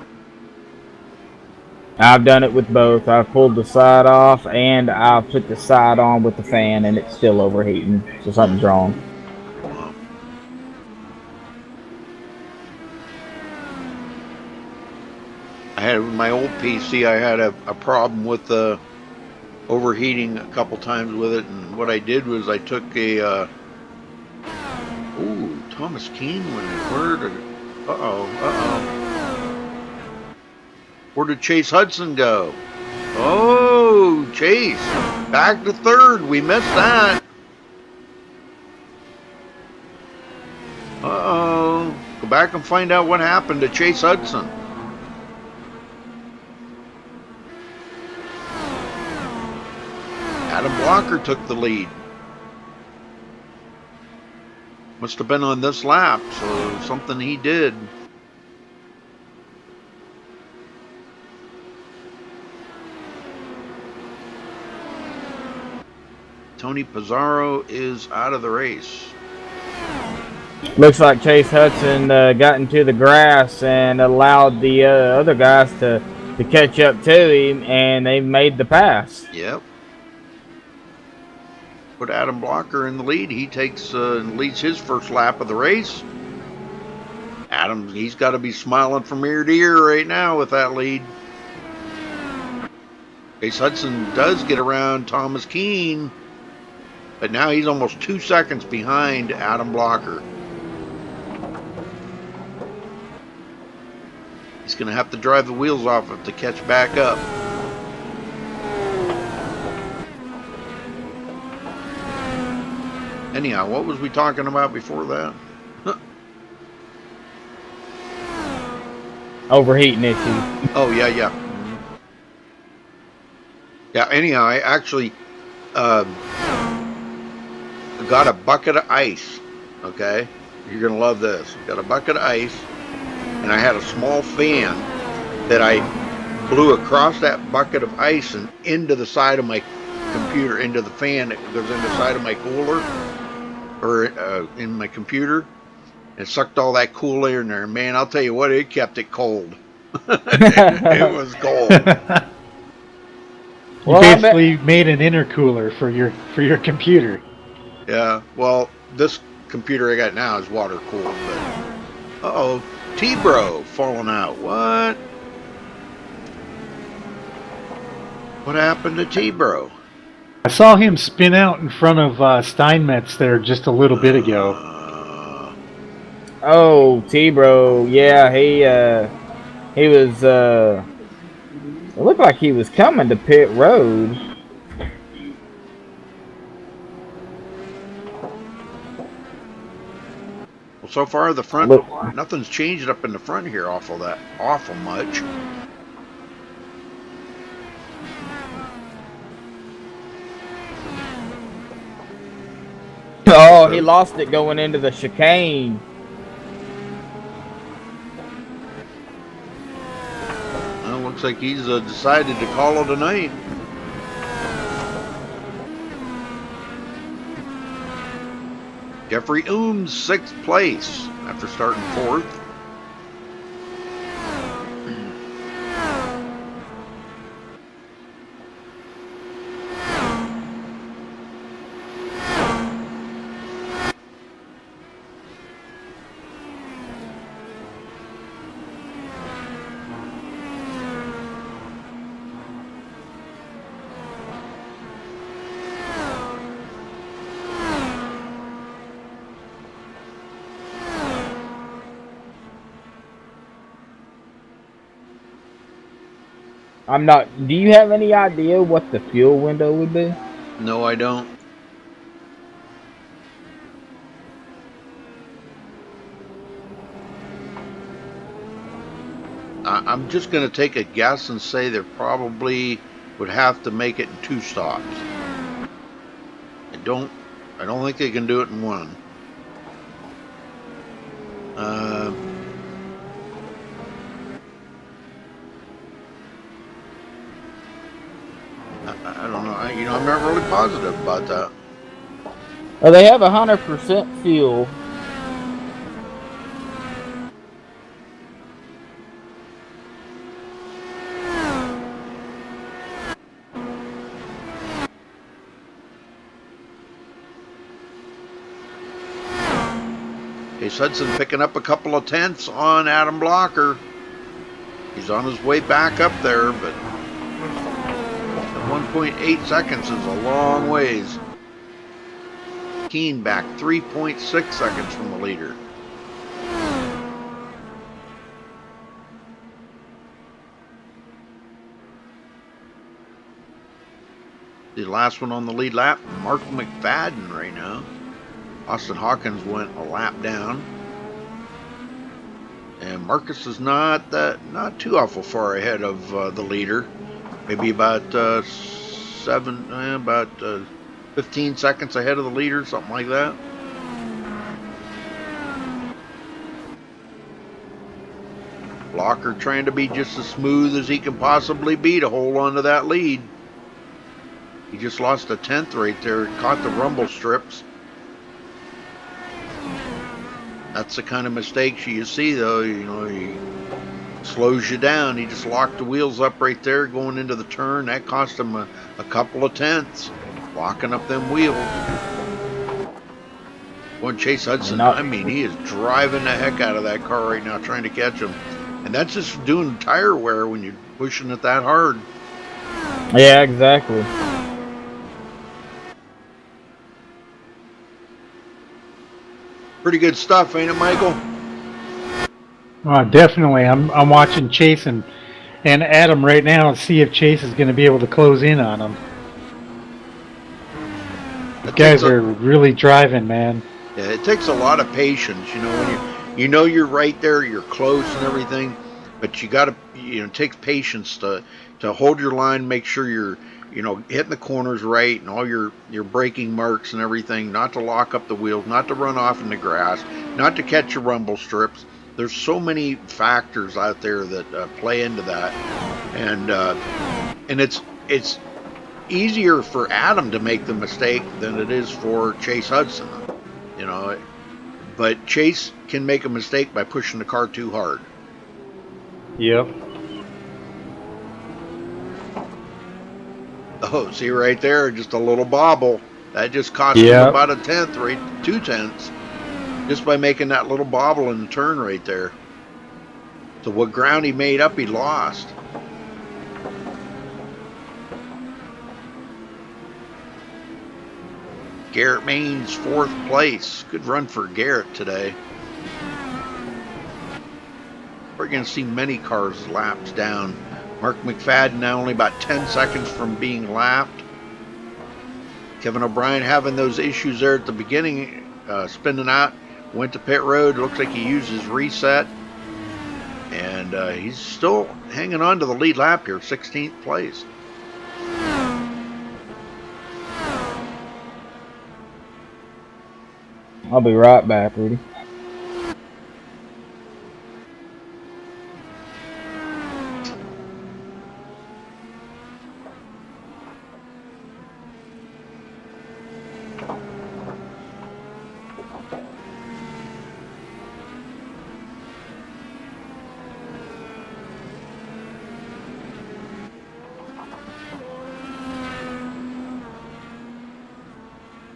I've done it with both. I've pulled the side off, and I've put the side on with the fan, and it's still overheating. So something's wrong. Wow. I had with my old PC, I had a problem with the overheating a couple times with it, and what I did was I took a Thomas Keene where did Chase Hudson go? Oh, Chase back to 3rd. We missed that. Go back and find out what happened to Chase Hudson. Adam Blocker took the lead. Must have been on this lap, so something he did. Tony Pizarro is out of the race. Looks like Chase Hudson got into the grass and allowed the other guys to catch up to him, and they made the pass. Yep. Put Adam Blocker in the lead. He takes and leads his first lap of the race. Adam, he's got to be smiling from ear to ear right now with that lead. Chase Hudson does get around Thomas Keene, but now he's almost 2 seconds behind Adam Blocker. He's going to have to drive the wheels off it to catch back up. Anyhow, what was we talking about before that? Overheating issues. Oh, yeah. Yeah, anyhow, I actually got a bucket of ice, okay? You're going to love this. Got a bucket of ice, and I had a small fan that I blew across that bucket of ice and into the side of my computer, into the fan that goes in the side of my cooler, or in my computer. It sucked all that cool air in there. Man, I'll tell you what, it kept it cold. It was cold. You Well, I bet. basically made an intercooler for your computer. Yeah, well, this computer I got now is water cooled, but uh-oh, T-Bro falling out. What? What happened to T-Bro? I saw him spin out in front of Steinmetz there just a little bit ago. Oh, T-Bro. Yeah, he was. It looked like he was coming to pit road. Well, so far the front, nothing's changed up in the front here awful much. Oh, he lost it going into the chicane. Well, looks like he's decided to call it a night. Jeffrey Ooms, 6th place after starting 4th. I'm not. Do you have any idea what the fuel window would be? No, I don't. I'm just going to take a guess and say they probably would have to make it in 2 stops. I don't think they can do it in 1. I don't know. I'm not really positive about that. Oh, they have 100% fuel. Chase Hudson picking up a couple of tenths on Adam Blocker. He's on his way back up there, but 1.8 seconds is a long ways. Keen back 3.6 seconds from the leader. The last one on the lead lap, Mark McFadden right now. Austin Hawkins went a lap down. And Marcus is not too awful far ahead of the leader. Maybe about 15 seconds ahead of the leader, something like that. Blocker trying to be just as smooth as he can possibly be to hold on to that lead. He just lost a tenth right there, caught the rumble strips. That's the kind of mistakes you see, though. He slows you down. He just locked the wheels up right there going into the turn. That cost him a couple of tenths, locking up them wheels. Boy, Chase Hudson, he is driving the heck out of that car right now, trying to catch him. And that's just doing tire wear when you're pushing it that hard. Yeah, exactly. Pretty good stuff, ain't it, Michael? Definitely. I'm watching Chase and Adam right now and see if Chase is going to be able to close in on him. The guys are really driving, man. Yeah, it takes a lot of patience, when you're right there, you're close and everything, but you got to, it takes patience to hold your line, make sure you're hitting the corners right and all your braking marks and everything, not to lock up the wheels, not to run off in the grass, not to catch your rumble strips. There's so many factors out there that play into that, and it's easier for Adam to make the mistake than it is for Chase Hudson, but Chase can make a mistake by pushing the car too hard. Yep. Oh, see right there, just a little bobble. That just cost him about a tenth, right? 2/10, just by making that little bobble in the turn right there. So what ground he made up, he lost. Garrett Main's 4th place. Good run for Garrett today. We're going to see many cars lapped down. Mark McFadden now only about 10 seconds from being lapped. Kevin O'Brien having those issues there at the beginning, spinning out, went to pit road. Looks like he used his reset. And he's still hanging on to the lead lap here, 16th place. I'll be right back, Rudy.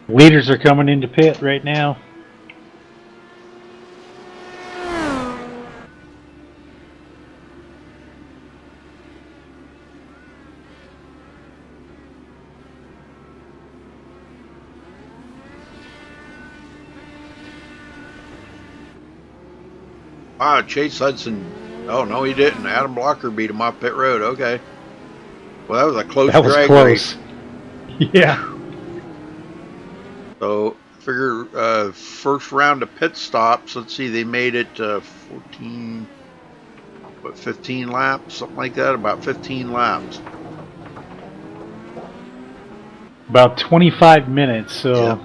Leaders are coming into pit right now. Wow, Chase Hudson. Oh, no, he didn't. Adam Blocker beat him off pit road. Okay. Well, that was a close drag race. Yeah. So, figure first round of pit stops. Let's see, they made it 15 laps, something like that, about 15 laps. About 25 minutes, so, yeah.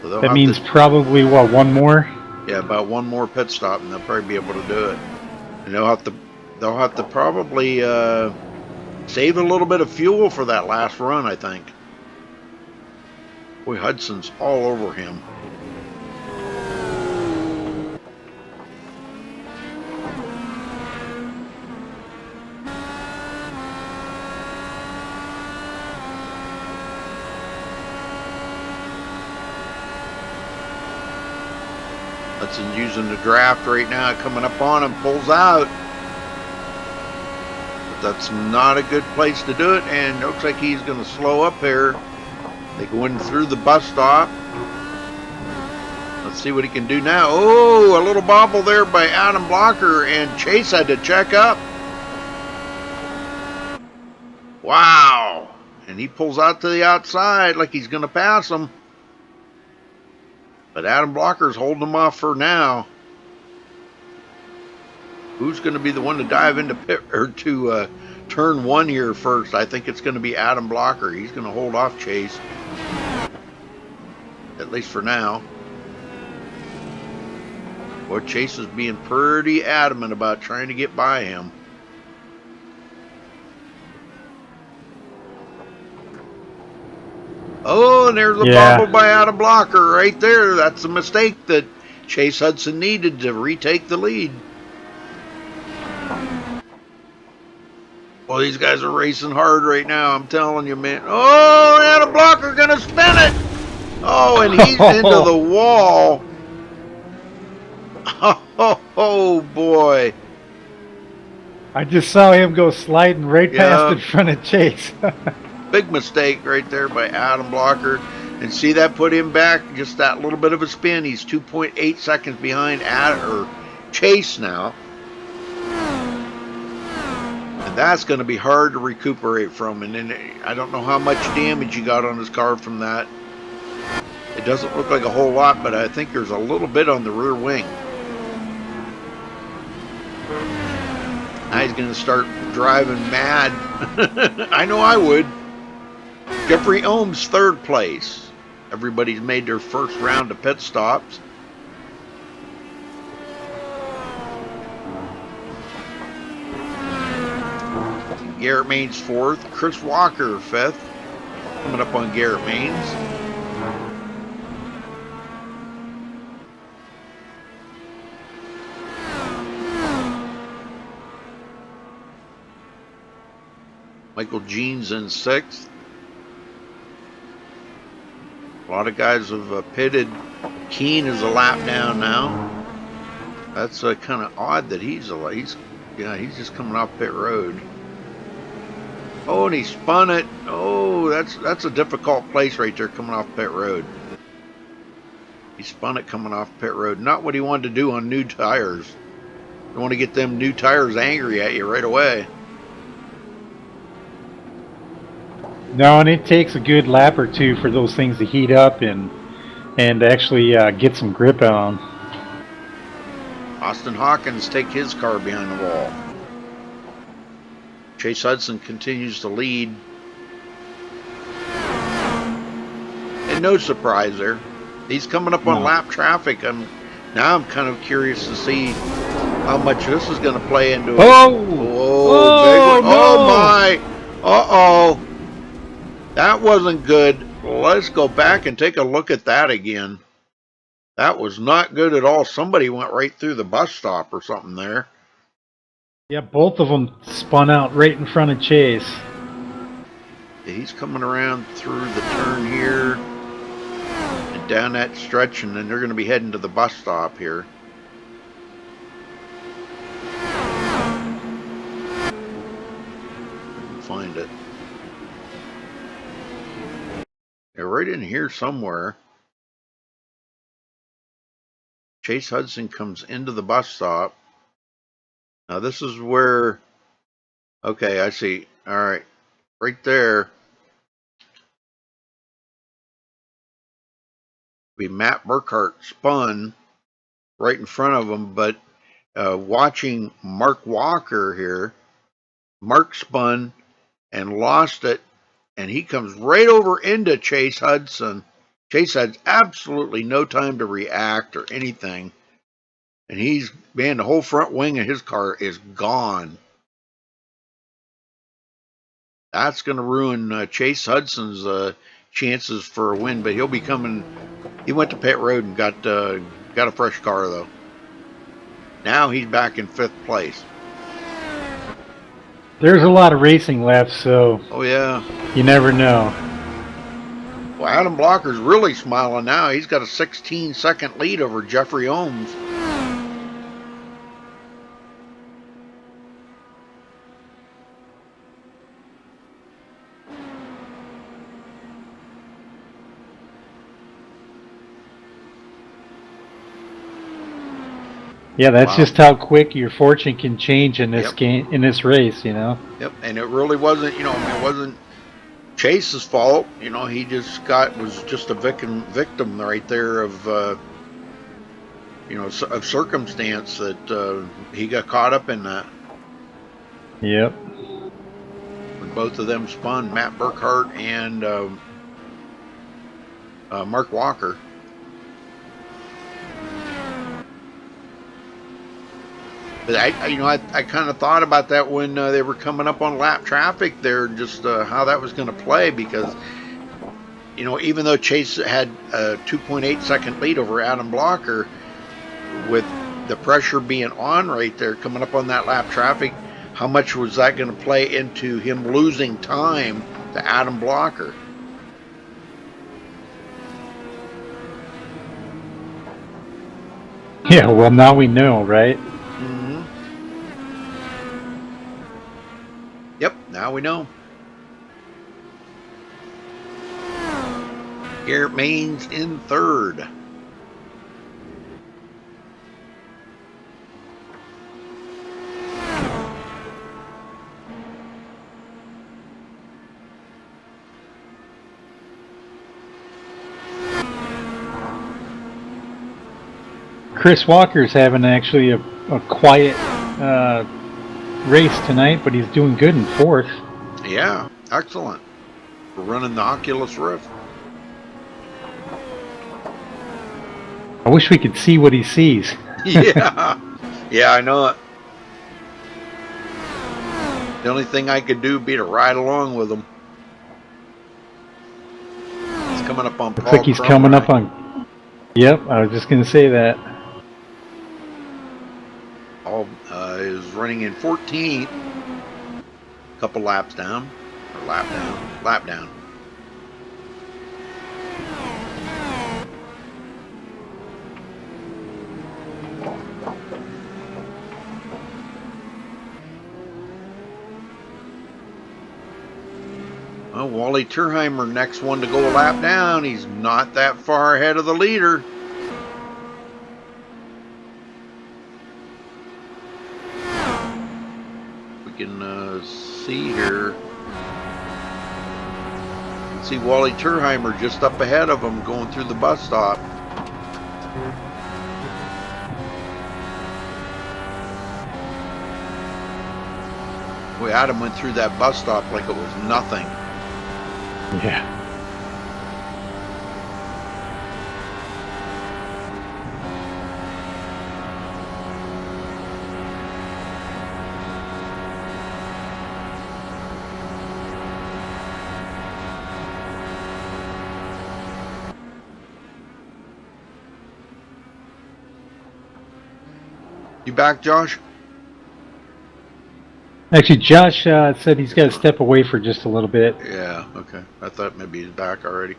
So that means probably, what, one more? Yeah, about one more pit stop, and they'll probably be able to do it. And they'll have to probably save a little bit of fuel for that last run, I think. Boy, Hudson's all over him. Hudson using the draft right now, coming up on him, pulls out. But that's not a good place to do it, and it looks like he's going to slow up here. They go in through the bus stop. Let's see what he can do now. Oh, a little bobble there by Adam Blocker, and Chase had to check up. Wow. And he pulls out to the outside like he's going to pass him. But Adam Blocker's holding him off for now. Who's going to be the one to dive into pit or to turn one here first? I think it's going to be Adam Blocker. He's going to hold off Chase, at least for now. Boy, Chase is being pretty adamant about trying to get by him. Oh, and there's a bobble by Adam Blocker right there. That's a mistake that Chase Hudson needed to retake the lead. Well, these guys are racing hard right now, I'm telling you, man. Oh, Adam Blocker gonna spin it. Oh, and he's into the wall. Oh, boy. I just saw him go sliding right past in front of Chase. Big mistake right there by Adam Blocker. And see, that put him back just that little bit of a spin. He's 2.8 seconds behind Chase now. And that's going to be hard to recuperate from. And then I don't know how much damage he got on his car from that. It doesn't look like a whole lot, but I think there's a little bit on the rear wing. Now he's going to start driving mad. I know I would. Jeffrey Ohms, 3rd place. Everybody's made their first round of pit stops. Garrett Maines 4th. Chris Walker 5th. Coming up on Garrett Maines. Michael Jeans in 6th. A lot of guys have pitted. Keane is a lap down now. That's kind of odd that he's just coming off pit road. Oh, and he spun it. Oh, that's a difficult place right there coming off pit road. He spun it coming off pit road. Not what he wanted to do on new tires. You want to get them new tires angry at you right away. No, and it takes a good lap or two for those things to heat up and actually get some grip on. Austin Hawkins take his car behind the wall. Chase Hudson continues to lead. And no surprise there. He's coming up on lap traffic. Now I'm kind of curious to see how much this is going to play into it. Oh, oh my. Uh-oh. That wasn't good. Let's go back and take a look at that again. That was not good at all. Somebody went right through the bus stop or something there. Yeah, both of them spun out right in front of Chase. He's coming around through the turn here and down that stretch, and then they're going to be heading to the bus stop here. Find it. They're right in here somewhere. Chase Hudson comes into the bus stop. Now this is where, okay, I see. All right, right there. Be Matt Burkhart spun right in front of him, but watching Mark Walker here, Mark spun and lost it, and he comes right over into Chase Hudson. Chase had absolutely no time to react or anything. And the whole front wing of his car is gone. That's going to ruin Chase Hudson's chances for a win, but he'll be coming. He went to pit road and got a fresh car, though. Now he's back in 5th place. There's a lot of racing left, so oh yeah, you never know. Well, Adam Blocker's really smiling now. He's got a 16-second lead over Jeffrey Ohms. Yeah, that's just how quick your fortune can change in this game, in this race, you know. Yep, and it really wasn't, it wasn't Chase's fault. He just was just a victim right there of, of circumstance that he got caught up in that. Yep. When both of them spun, Matt Burkhart and Mark Walker. But I kind of thought about that when they were coming up on lap traffic there, just how that was going to play, because even though Chase had a 2.8 second lead over Adam Blocker, with the pressure being on right there coming up on that lap traffic, how much was that going to play into him losing time to Adam Blocker? Yeah, well, now we know, right? Yep, now we know. Garrett Maines in 3rd. Chris Walker's having actually a quiet race tonight, but he's doing good in fourth. Yeah, excellent. We're running the Oculus Rift. I wish we could see what he sees. Yeah. Yeah, I know it. The only thing I could do would be to ride along with him. He's coming up on Looks Paul like he's Crum coming right. up on. Yep, I was just going to say that. Paul is running in 14th. Couple laps down. Or lap down. Lap down. Well, Wally Turheimer, next one to go a lap down. He's not that far ahead of the leader. We can see here. See Wally Turheimer just up ahead of him going through the bus stop. Boy, Adam went through that bus stop like it was nothing. Yeah. You back, Josh? Actually, Josh said he's got to step away for just a little bit. Yeah, okay. I thought maybe he's back already.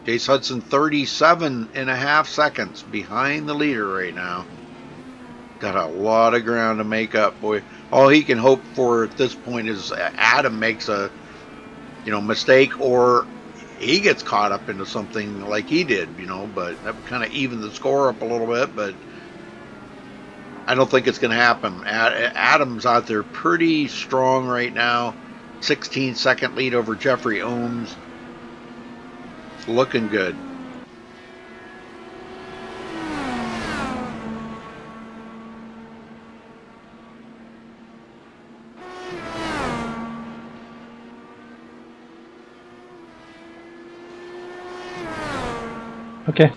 Chase Hudson 37.5 seconds behind the leader right now. Got a lot of ground to make up, boy. All he can hope for at this point is Adam makes a mistake, or he gets caught up into something like he did, but that would kind of even the score up a little bit, but I don't think it's going to happen. Adam's out there pretty strong right now. 16-second lead over Jeffrey Ohms. It's looking good. Okay.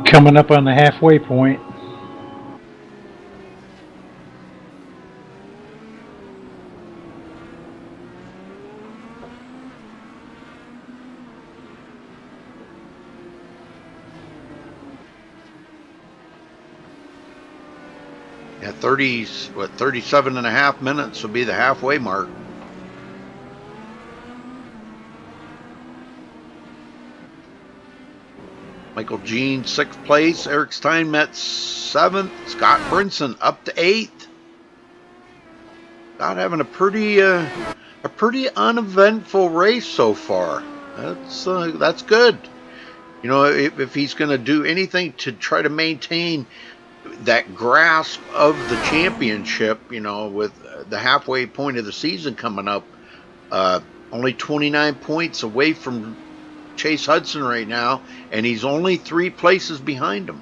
Coming up on the halfway point. Yeah, 37.5 minutes will be the halfway mark. Michael Jean, 6th place. Eric Steinmetz, 7th. Scott Brinson up to 8th. Not having a pretty uneventful race so far. That's good. If he's going to do anything to try to maintain that grasp of the championship, with the halfway point of the season coming up, only 29 points away from Chase Hudson right now, and he's only 3 places behind him.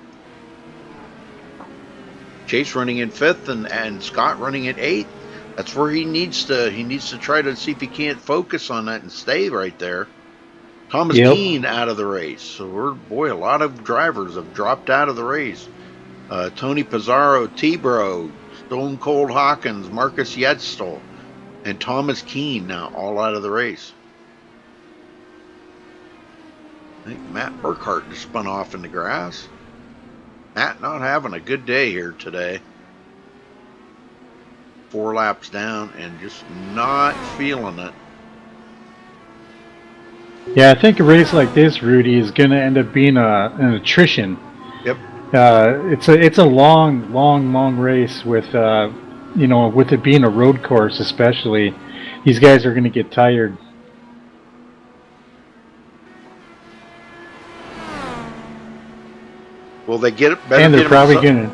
Chase running in 5th and Scott running in 8th. That's where he needs to try to see if he can't focus on that and stay right there. Thomas Keene out of the race. So a lot of drivers have dropped out of the race. Tony Pizarro, T-Bro, Stone Cold Hawkins, Marcus Yetzel, and Thomas Keene now all out of the race. I think Matt Burkhart just spun off in the grass. Matt not having a good day here today. 4 laps down and just not feeling it. Yeah, I think a race like this, Rudy, is going to end up being an attrition. Yep. It's a long race with with it being a road course, especially. These guys are going to get tired. Well, they get it And they're probably going to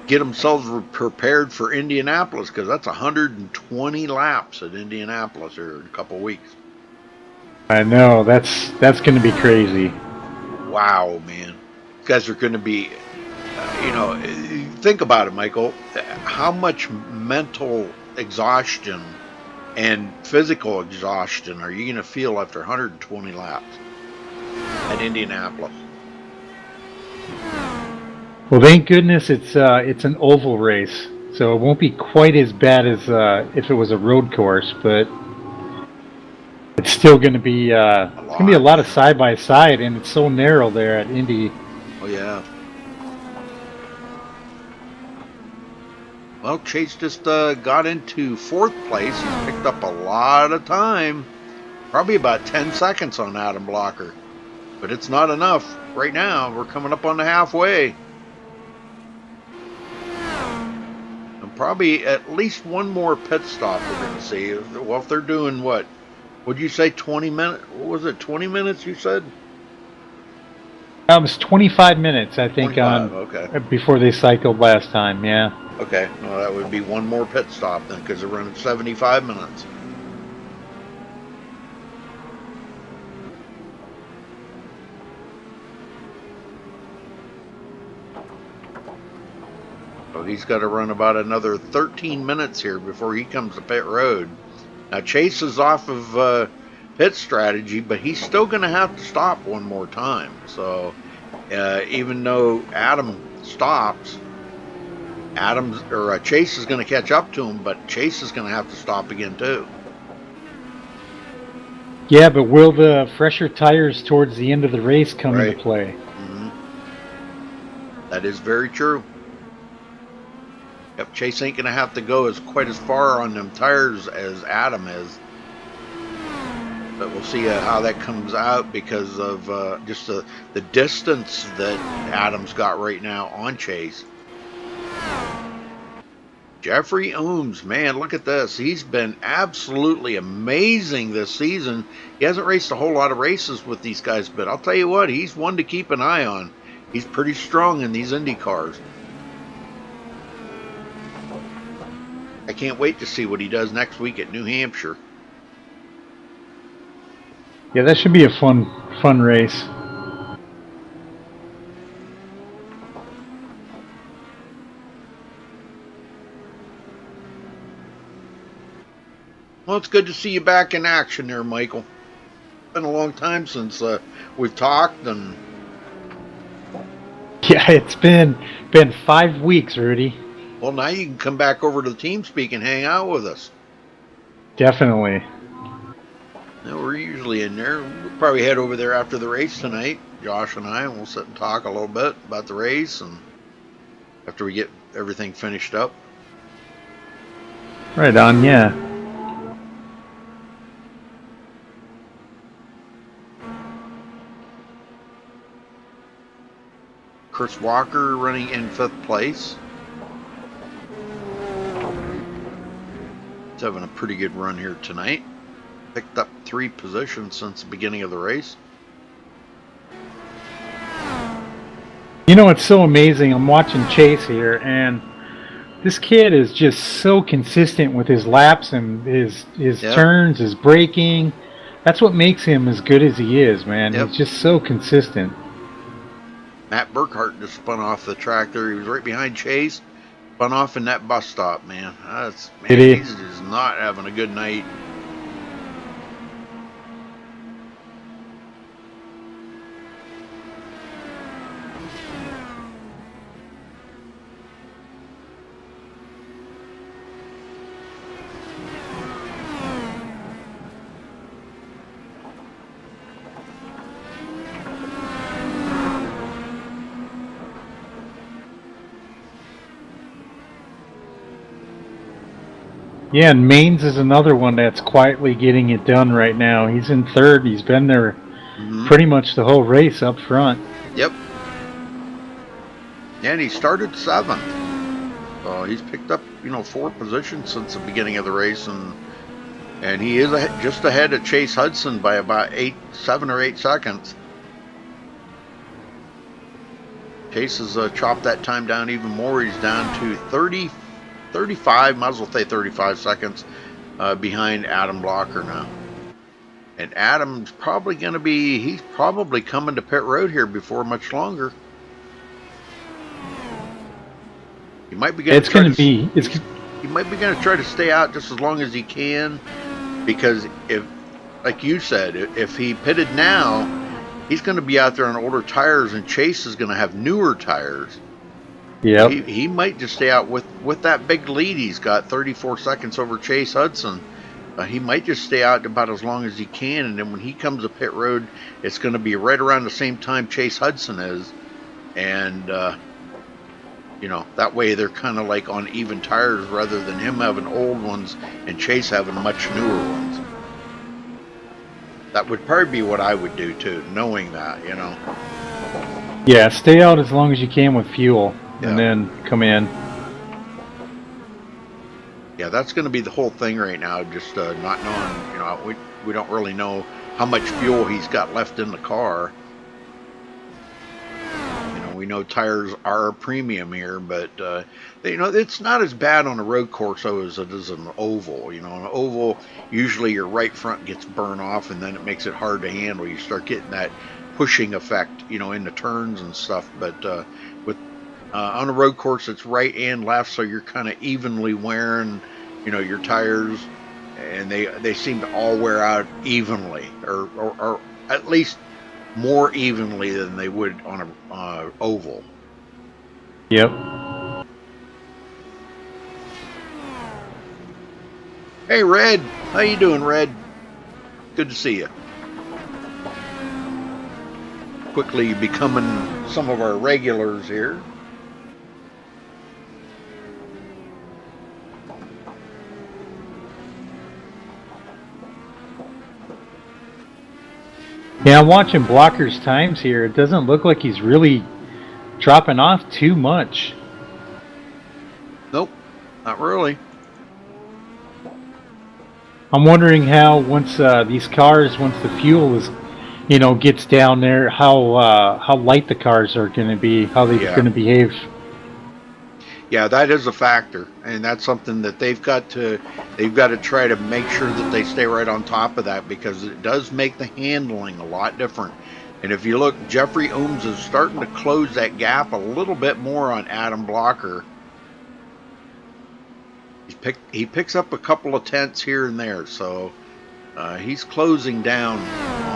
get themselves prepared for Indianapolis, because that's 120 laps at Indianapolis here in a couple of weeks. I know that's going to be crazy. Wow, man, these guys are going to be. Think about it, Michael. How much mental exhaustion and physical exhaustion are you going to feel after 120 laps at Indianapolis? Well, thank goodness it's an oval race, so it won't be quite as bad as if it was a road course, but it's still going to be it's going to be a lot of side by side, and it's so narrow there at Indy. Oh yeah. Well, Chase just got into 4th place. He's picked up a lot of time, probably about 10 seconds on Adam Blocker, but it's not enough right now. We're coming up on the halfway. Probably at least one more pit stop we're going to see. Well, if they're doing what? Would you say 20 minutes? What was it, 20 minutes you said? It was 25 minutes, I think, okay. Before they cycled last time, yeah. Okay, well, that would be one more pit stop then, because they're running 75 minutes. So he's got to run about another 13 minutes here before he comes to pit road. Now Chase is off of pit strategy, but he's still going to have to stop one more time. So even though Adam stops, Chase is going to catch up to him, but Chase is going to have to stop again too. Yeah, but will the fresher tires towards the end of the race come into play? Mm-hmm. That is very true. Yep, Chase ain't going to have to go quite as far on them tires as Adam is. But we'll see how that comes out because of just the distance that Adam's got right now on Chase. Jeffrey Ooms, man, look at this. He's been absolutely amazing this season. He hasn't raced a whole lot of races with these guys, but I'll tell you what, he's one to keep an eye on. He's pretty strong in these Indy cars. I can't wait to see what he does next week at New Hampshire. Yeah, that should be a fun race. Well, it's good to see you back in action there, Michael. It's been a long time since we've talked, and yeah, it's been 5 weeks, Rudy. Well, now you can come back over to the TeamSpeak and hang out with us. Definitely. Yeah, we're usually in there. We'll probably head over there after the race tonight, Josh and I, and we'll sit and talk a little bit about the race and after we get everything finished up. Right on, yeah. Chris Walker running in 5th place. He's having a pretty good run here tonight. Picked up 3 positions since the beginning of the race. You know, it's so amazing. I'm watching Chase here, and this kid is just so consistent with his laps and his turns, his braking. That's what makes him as good as he is, man. He's just so consistent. Matt Burkhart just spun off the track there. He was right behind Chase. Spun off in that bus stop, man. He's just not having a good night. Yeah, and Maines is another one that's quietly getting it done right now. He's in third. He's been there Hmm. pretty much the whole race up front. Yep. And he started 7th. So he's picked up, 4 positions since the beginning of the race, and he is just ahead of Chase Hudson by about 7 or 8 seconds. Chase has chopped that time down even more. He's down to 35, might as well say 35 seconds behind Adam Blocker now. And Adam's probably going to he's probably coming to pit road here before much longer. He might be going to try he might be going to try to stay out just as long as he can, because if, like you said, if he pitted now, he's going to be out there on older tires, and Chase is going to have newer tires. Yep. He might just stay out with that big lead he's got, 34 seconds over Chase Hudson. He might just stay out about as long as he can, and then when he comes to pit road, it's going to be right around the same time Chase Hudson is, and that way they're kind of like on even tires rather than him having old ones and Chase having much newer ones. That would probably be what I would do too, knowing that, Yeah, stay out as long as you can with fuel, Yeah. and then come in. Yeah, that's going to be the whole thing right now, just not knowing, we don't really know how much fuel he's got left in the car. We know tires are a premium here, but it's not as bad on a road course as it is an oval. An oval, usually your right front gets burned off, and then it makes it hard to handle. You start getting that pushing effect, in the turns and stuff. But on a road course, it's right and left, so you're kind of evenly wearing, your tires, and they seem to all wear out evenly, or at least more evenly than they would on a oval. Yep. Hey, Red, how you doing, Red? Good to see you. Quickly becoming some of our regulars here. Yeah, I'm watching Blocker's times here. It doesn't look like he's really dropping off too much. Nope, not really. I'm wondering how once these cars, once the fuel is, gets down there, how light the cars are going to be, how they're going to behave. Yeah, that is a factor, and that's something that they've got to try to make sure that they stay right on top of that, because it does make the handling a lot different. And if you look, Jeffrey Ooms is starting to close that gap a little bit more on Adam Blocker. He picks up a couple of tenths here and there, so he's closing down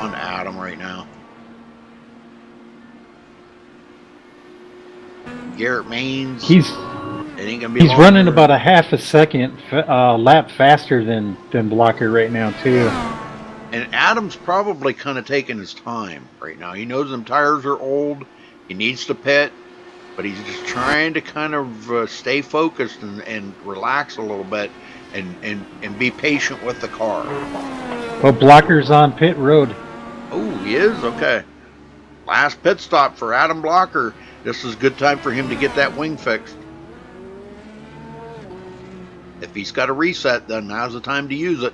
on Adam right now. Garrett Maines, He's running about a half a second lap faster than Blocker right now too. And Adam's probably kind of taking his time right now. He knows them tires are old. He needs to pit, but he's just trying to kind of stay focused and relax a little bit and be patient with the car. Well, Blocker's on pit road. Oh, he is? Okay. Last pit stop for Adam Blocker. This is a good time for him to get that wing fixed. If he's got a reset, then now's the time to use it.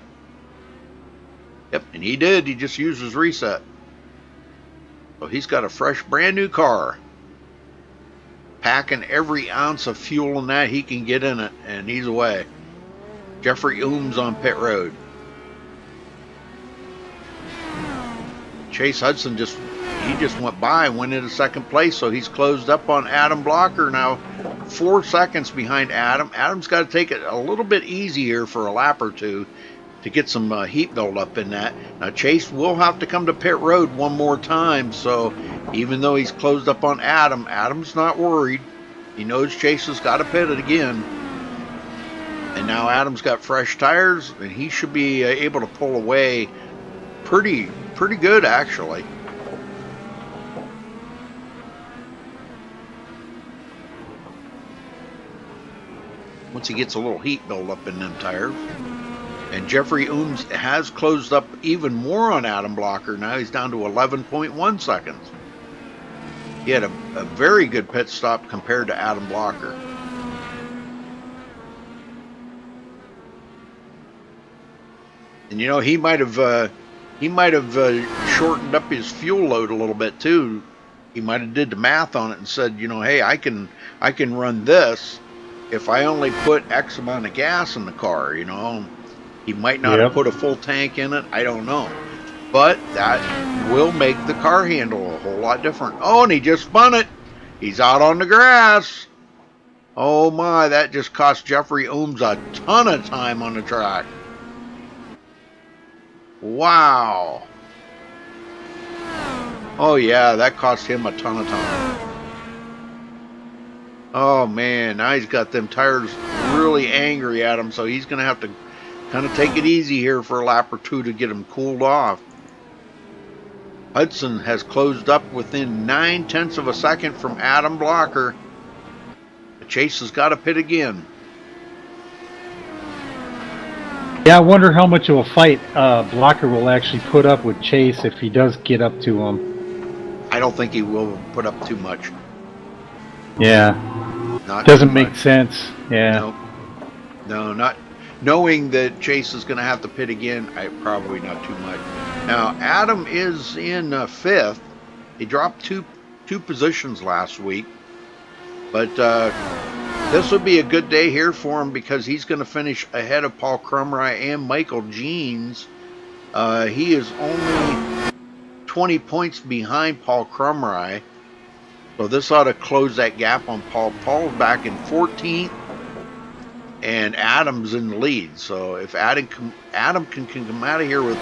Yep, and he did. He just used his reset. So he's got a fresh, brand new car. Packing every ounce of fuel in that he can get in it, and he's away. Jeffrey Ooms on pit road. Chase Hudson just went by and went into second place, so he's closed up on Adam Blocker now, 4 seconds behind Adam. Adam's got to take it a little bit easier for a lap or two to get some heat buildup in that. Now Chase will have to come to pit road one more time, so even though he's closed up on Adam, Adam's not worried. He knows Chase has got to pit it again. And now Adam's got fresh tires, and he should be able to pull away pretty good, actually. once he gets a little heat build up in them tires. And Jeffrey Ooms has closed up even more on Adam Blocker. Now he's down to 11.1 seconds. He had a very good pit stop compared to Adam Blocker. And you know, he might have shortened up his fuel load a little bit too. He might have did the math on it and said, you know, hey, I can run this if I only put X amount of gas in the car. You know, he might not have put a full tank in it. I don't know, but that will make the car handle a whole lot different. Oh, and he just spun it. He's out on the grass. Oh my, that just cost Jeffrey Ooms a ton of time on the track. Wow. Oh yeah, that cost him a ton of time. Oh man, now he's got them tires really angry at him, so he's going to have to kind of take it easy here for a lap or two to get him cooled off. Hudson has closed up within 0.9 of a second from Adam Blocker. Chase has got to pit again. Yeah, I wonder how much of a fight Blocker will actually put up with Chase if he does get up to him. I don't think he will put up too much. Yeah. Doesn't make sense. Yeah. No, not knowing that Chase is going to have to pit again. Probably not too much. Now Adam is in 5th. He dropped two positions last week, but this would be a good day here for him because he's going to finish ahead of Paul Crumry and Michael Jeans. He is only 20 points behind Paul Crumry. So this ought to close that gap on Paul. Paul's back in 14th, and Adam's in the lead. So if Adam can come out of here with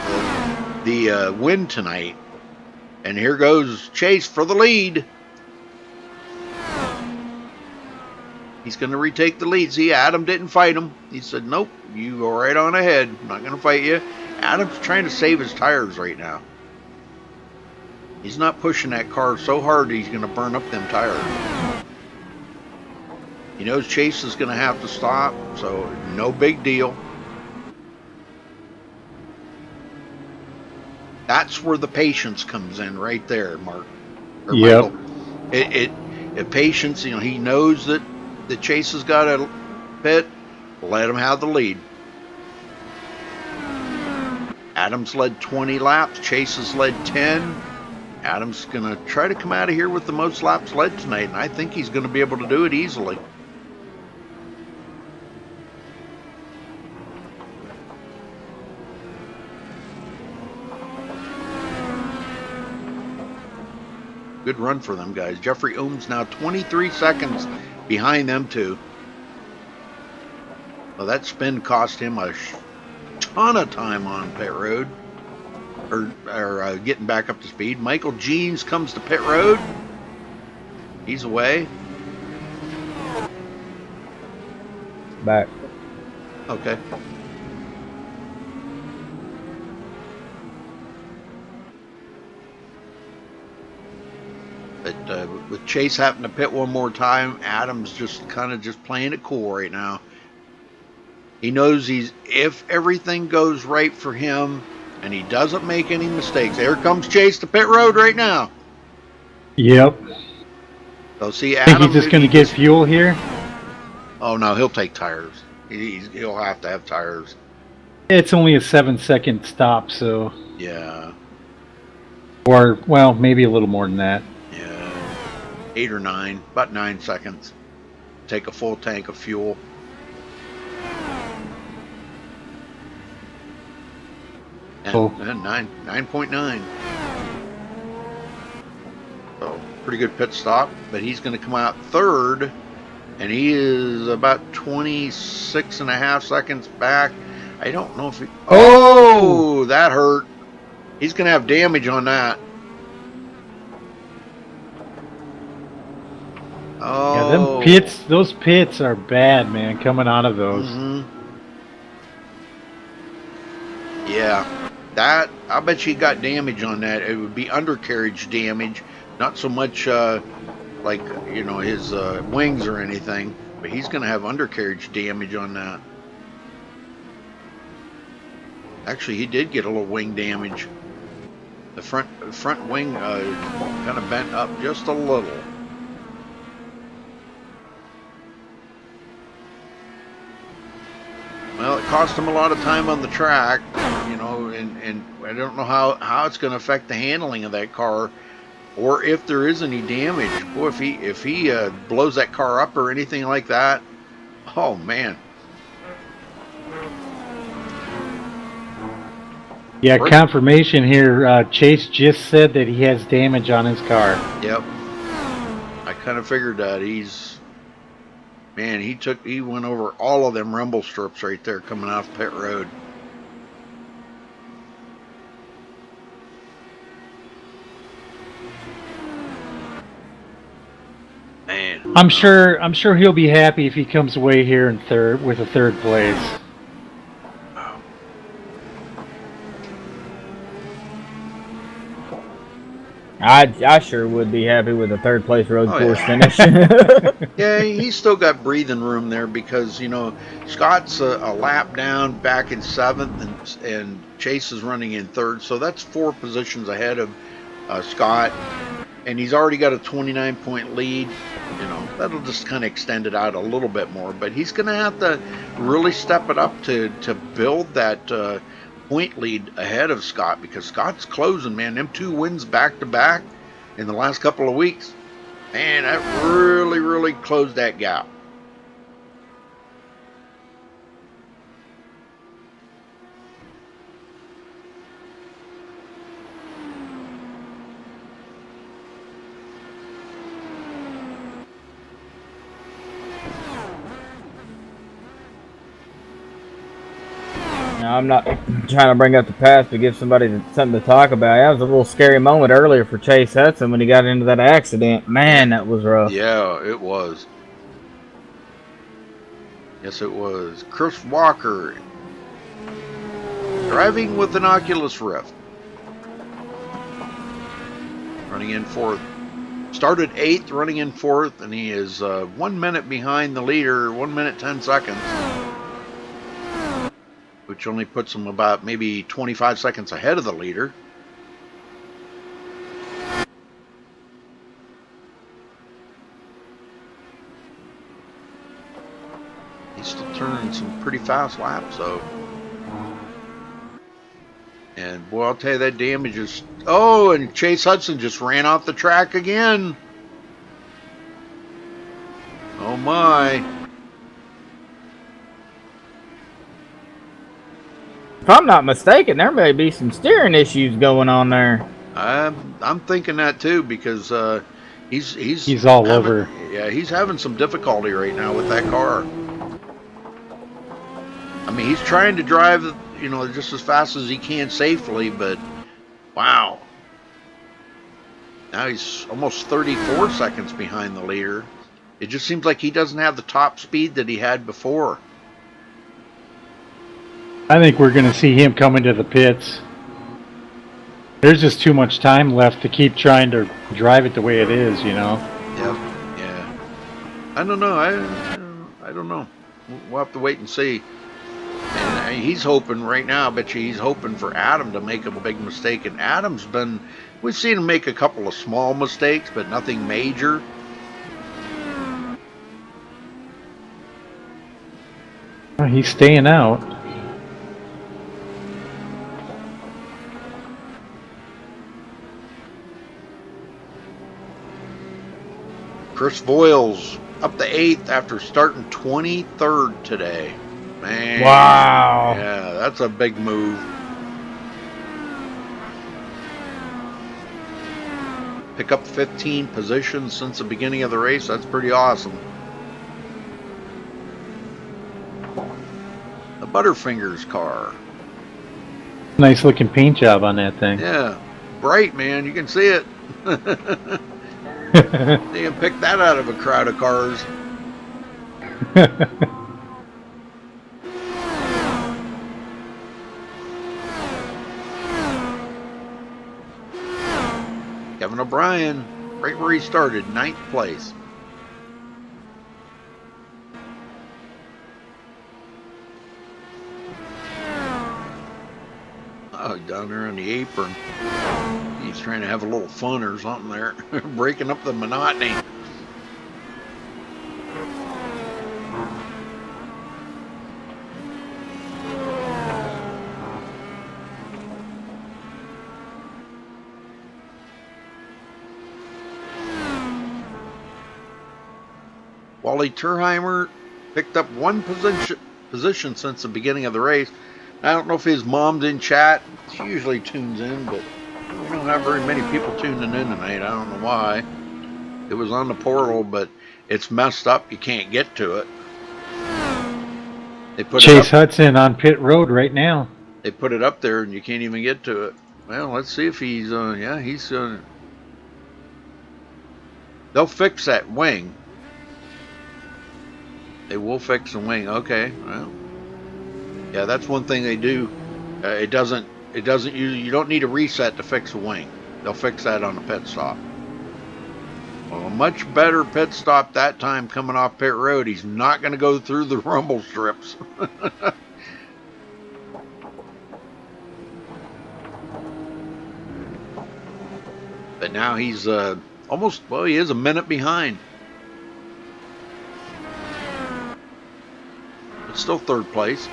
the win tonight, and here goes Chase for the lead. He's going to retake the lead. See, Adam didn't fight him. He said, nope, you go right on ahead. I'm not going to fight you. Adam's trying to save his tires right now. He's not pushing that car so hard he's going to burn up them tires. He knows Chase is going to have to stop, so no big deal. That's where the patience comes in right there, Mark. Or yep. Michael. Patience, you know, he knows that Chase has got a pit. Let him have the lead. Adams led 20 laps. Chase has led 10. Adams going to try to come out of here with the most laps led tonight, and I think he's going to be able to do it easily. Good run for them guys. Jeffrey Ooms now 23 seconds behind them two. Well, that spin cost him a ton of time on pit road, or getting back up to speed. Michael Jeans comes to pit road. He's away. Back. Okay. But with Chase having to pit one more time, Adam's just kind of just playing it cool right now. He knows if everything goes right for him and he doesn't make any mistakes. There comes Chase to pit road right now. Yep. So see, Adam, think he's just going to get fuel here? Oh no, he'll take tires. He'll have to have tires. It's only a 7-second stop, so yeah. Or well, maybe a little more than that. 8 or 9, about 9 seconds. Take a full tank of fuel. And 9.9. So pretty good pit stop, but he's going to come out third, and he is about 26 and a half seconds back. I don't know if he... Oh, that hurt. He's going to have damage on that. Oh. Yeah, those pits are bad, man, coming out of those. Mm-hmm. Yeah, that, I bet you got damage on that. It would be undercarriage damage, not so much like, you know, his wings or anything. But he's going to have undercarriage damage on that. Actually, he did get a little wing damage. The front wing kind of bent up just a little. Well, it cost him a lot of time on the track, you know, and I don't know how it's going to affect the handling of that car, or if there is any damage. Boy, if he blows that car up or anything like that, oh man. Yeah, confirmation here. Chase just said that he has damage on his car. Yep. I kind of figured that. Man, he went over all of them rumble strips right there coming off pit road. Man. I'm sure he'll be happy if he comes away here in third with a third place. I sure would be happy with a third place road course finish. Yeah, he's still got breathing room there because, you know, Scott's a lap down back in 7th and Chase is running in 3rd. So that's 4 positions ahead of Scott. And he's already got a 29-point lead. You know, that'll just kind of extend it out a little bit more. But he's going to have to really step it up to build that point lead ahead of Scott, because Scott's closing, man. Them 2 wins back to back in the last couple of weeks, man, that really closed that gap. Now, I'm not trying to bring up the past, but give somebody something to talk about. That was a little scary moment earlier for Chase Hudson when he got into that accident. Man, that was rough. Yeah, it was. Yes, it was. Chris Walker driving with an Oculus Rift. Running in 4th. Started 8th, running in 4th, and he is 1 minute behind the leader, 1 minute 10 seconds. Which only puts him about maybe 25 seconds ahead of the leader. He's still turning some pretty fast laps, though. And boy, I'll tell you, that damage is... Oh, and Chase Hudson just ran off the track again. Oh my. If I'm not mistaken, there may be some steering issues going on there. I'm thinking that too, because he's all over. Yeah, he's having some difficulty right now with that car. I mean, he's trying to drive, you know, just as fast as he can safely, but wow. Now he's almost 34 seconds behind the leader. It just seems like he doesn't have the top speed that he had before. I think we're going to see him come into the pits. There's just too much time left to keep trying to drive it the way it is, you know. Yep. Yeah. I don't know. I don't know. We'll have to wait and see. And he's hoping right now. I bet you he's hoping for Adam to make a big mistake. And Adam's been. We've seen him make a couple of small mistakes, but nothing major. He's staying out. Chris Voiles up to 8th after starting 23rd today. Man. Wow. Yeah, that's a big move. Pick up 15 positions since the beginning of the race. That's pretty awesome. The Butterfingers car. Nice looking paint job on that thing. Yeah. Bright, man. You can see it. You can pick that out of a crowd of cars. Kevin O'Brien, right where he started, 9th place. Oh, down there on the apron. He's trying to have a little fun or something there. Breaking up the monotony. Wally Turheimer picked up one position since the beginning of the race. I don't know if his mom's in chat. She usually tunes in, but we don't have very many people tuning in tonight. I don't know why. It was on the portal, but it's messed up. You can't get to it. They put Chase Hudson on pit road right now. They put it up there, and you can't even get to it. Well, let's see if he's. Yeah, he's. They'll fix that wing. They will fix the wing. Okay. Well, yeah, that's one thing they do. It doesn't you don't need a reset to fix a wing. They'll fix that on the pit stop. Well, a much better pit stop that time coming off pit road. He's not going to go through the rumble strips. But now he's almost, well, he is a minute behind. But still third place.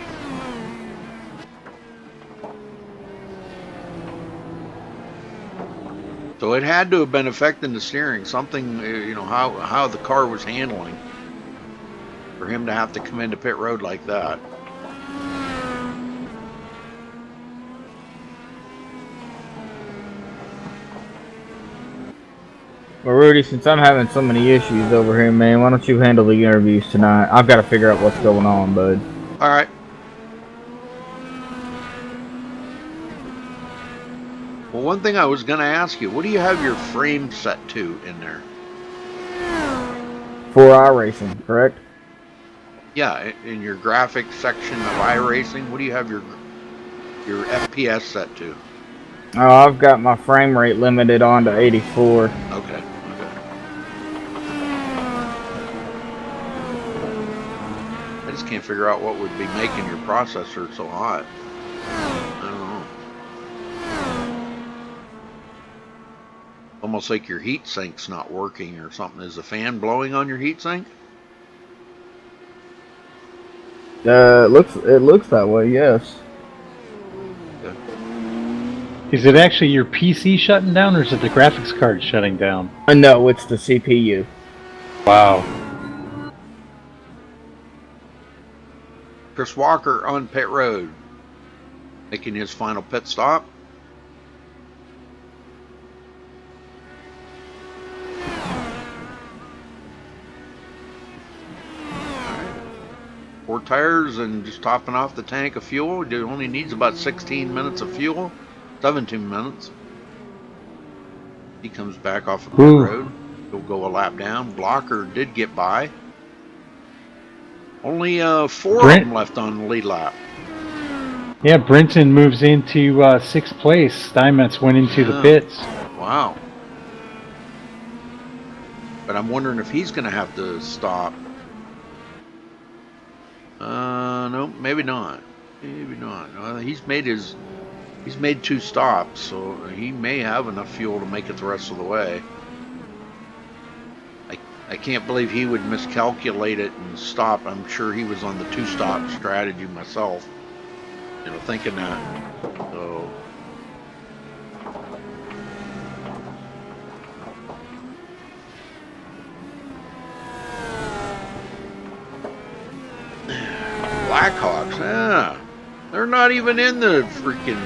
So it had to have been affecting the steering, something, you know, how the car was handling for him to have to come into pit road like that. Well, Rudy, since I'm having so many issues over here, man, why don't you handle the interviews tonight? I've got to figure out what's going on, bud. All right. Well, one thing I was going to ask you, what do you have your frame set to in there? 4i Racing, correct? Yeah, in your graphics section of iRacing, what do you have your FPS set to? Oh, I've got my frame rate limited on to 84. Okay. I just can't figure out what would be making your processor so hot. I don't know. Almost like your heat sink's not working or something. Is the fan blowing on your heat sink? It looks that way, yes. Okay. Is it actually your PC shutting down, or is it the graphics card shutting down? No, it's the CPU. Wow. Chris Walker on pit road, making his final pit stop. Four tires and just topping off the tank of fuel. It only needs about 16 minutes of fuel, 17 minutes. He comes back off of pit road. He'll go a lap down. Blocker did get by. Only 4 of them left on the lead lap. Yeah, Brenton moves into 6th place. Steinmetz went into the pits. Wow. But I'm wondering if he's going to have to stop. No, maybe not. Maybe not. He's made 2 stops, so he may have enough fuel to make it the rest of the way. I can't believe he would miscalculate it and stop. I'm sure he was on the 2-stop strategy myself, you know, thinking that. So Blackhawks, yeah, they're not even in the freaking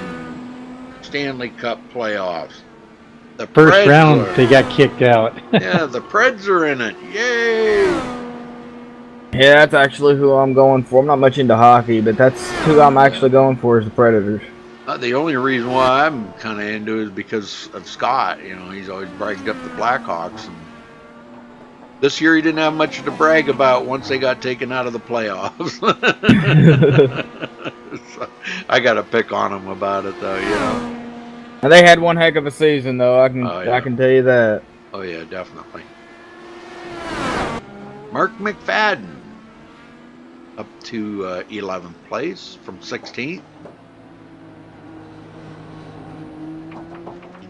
Stanley Cup playoffs. The First round, they got kicked out. Yeah, the Preds are in it. Yay! Yeah, that's actually who I'm going for. I'm not much into hockey, but that's who I'm actually going for is the Predators. The only reason why I'm kind of into it is because of Scott. You know, he's always bragged up the Blackhawks. And this year he didn't have much to brag about once they got taken out of the playoffs. So I got to pick on him about it, though, you know. And they had one heck of a season, though. I can tell you that. Oh yeah, definitely. Mark McFadden up to 11th place from 16th.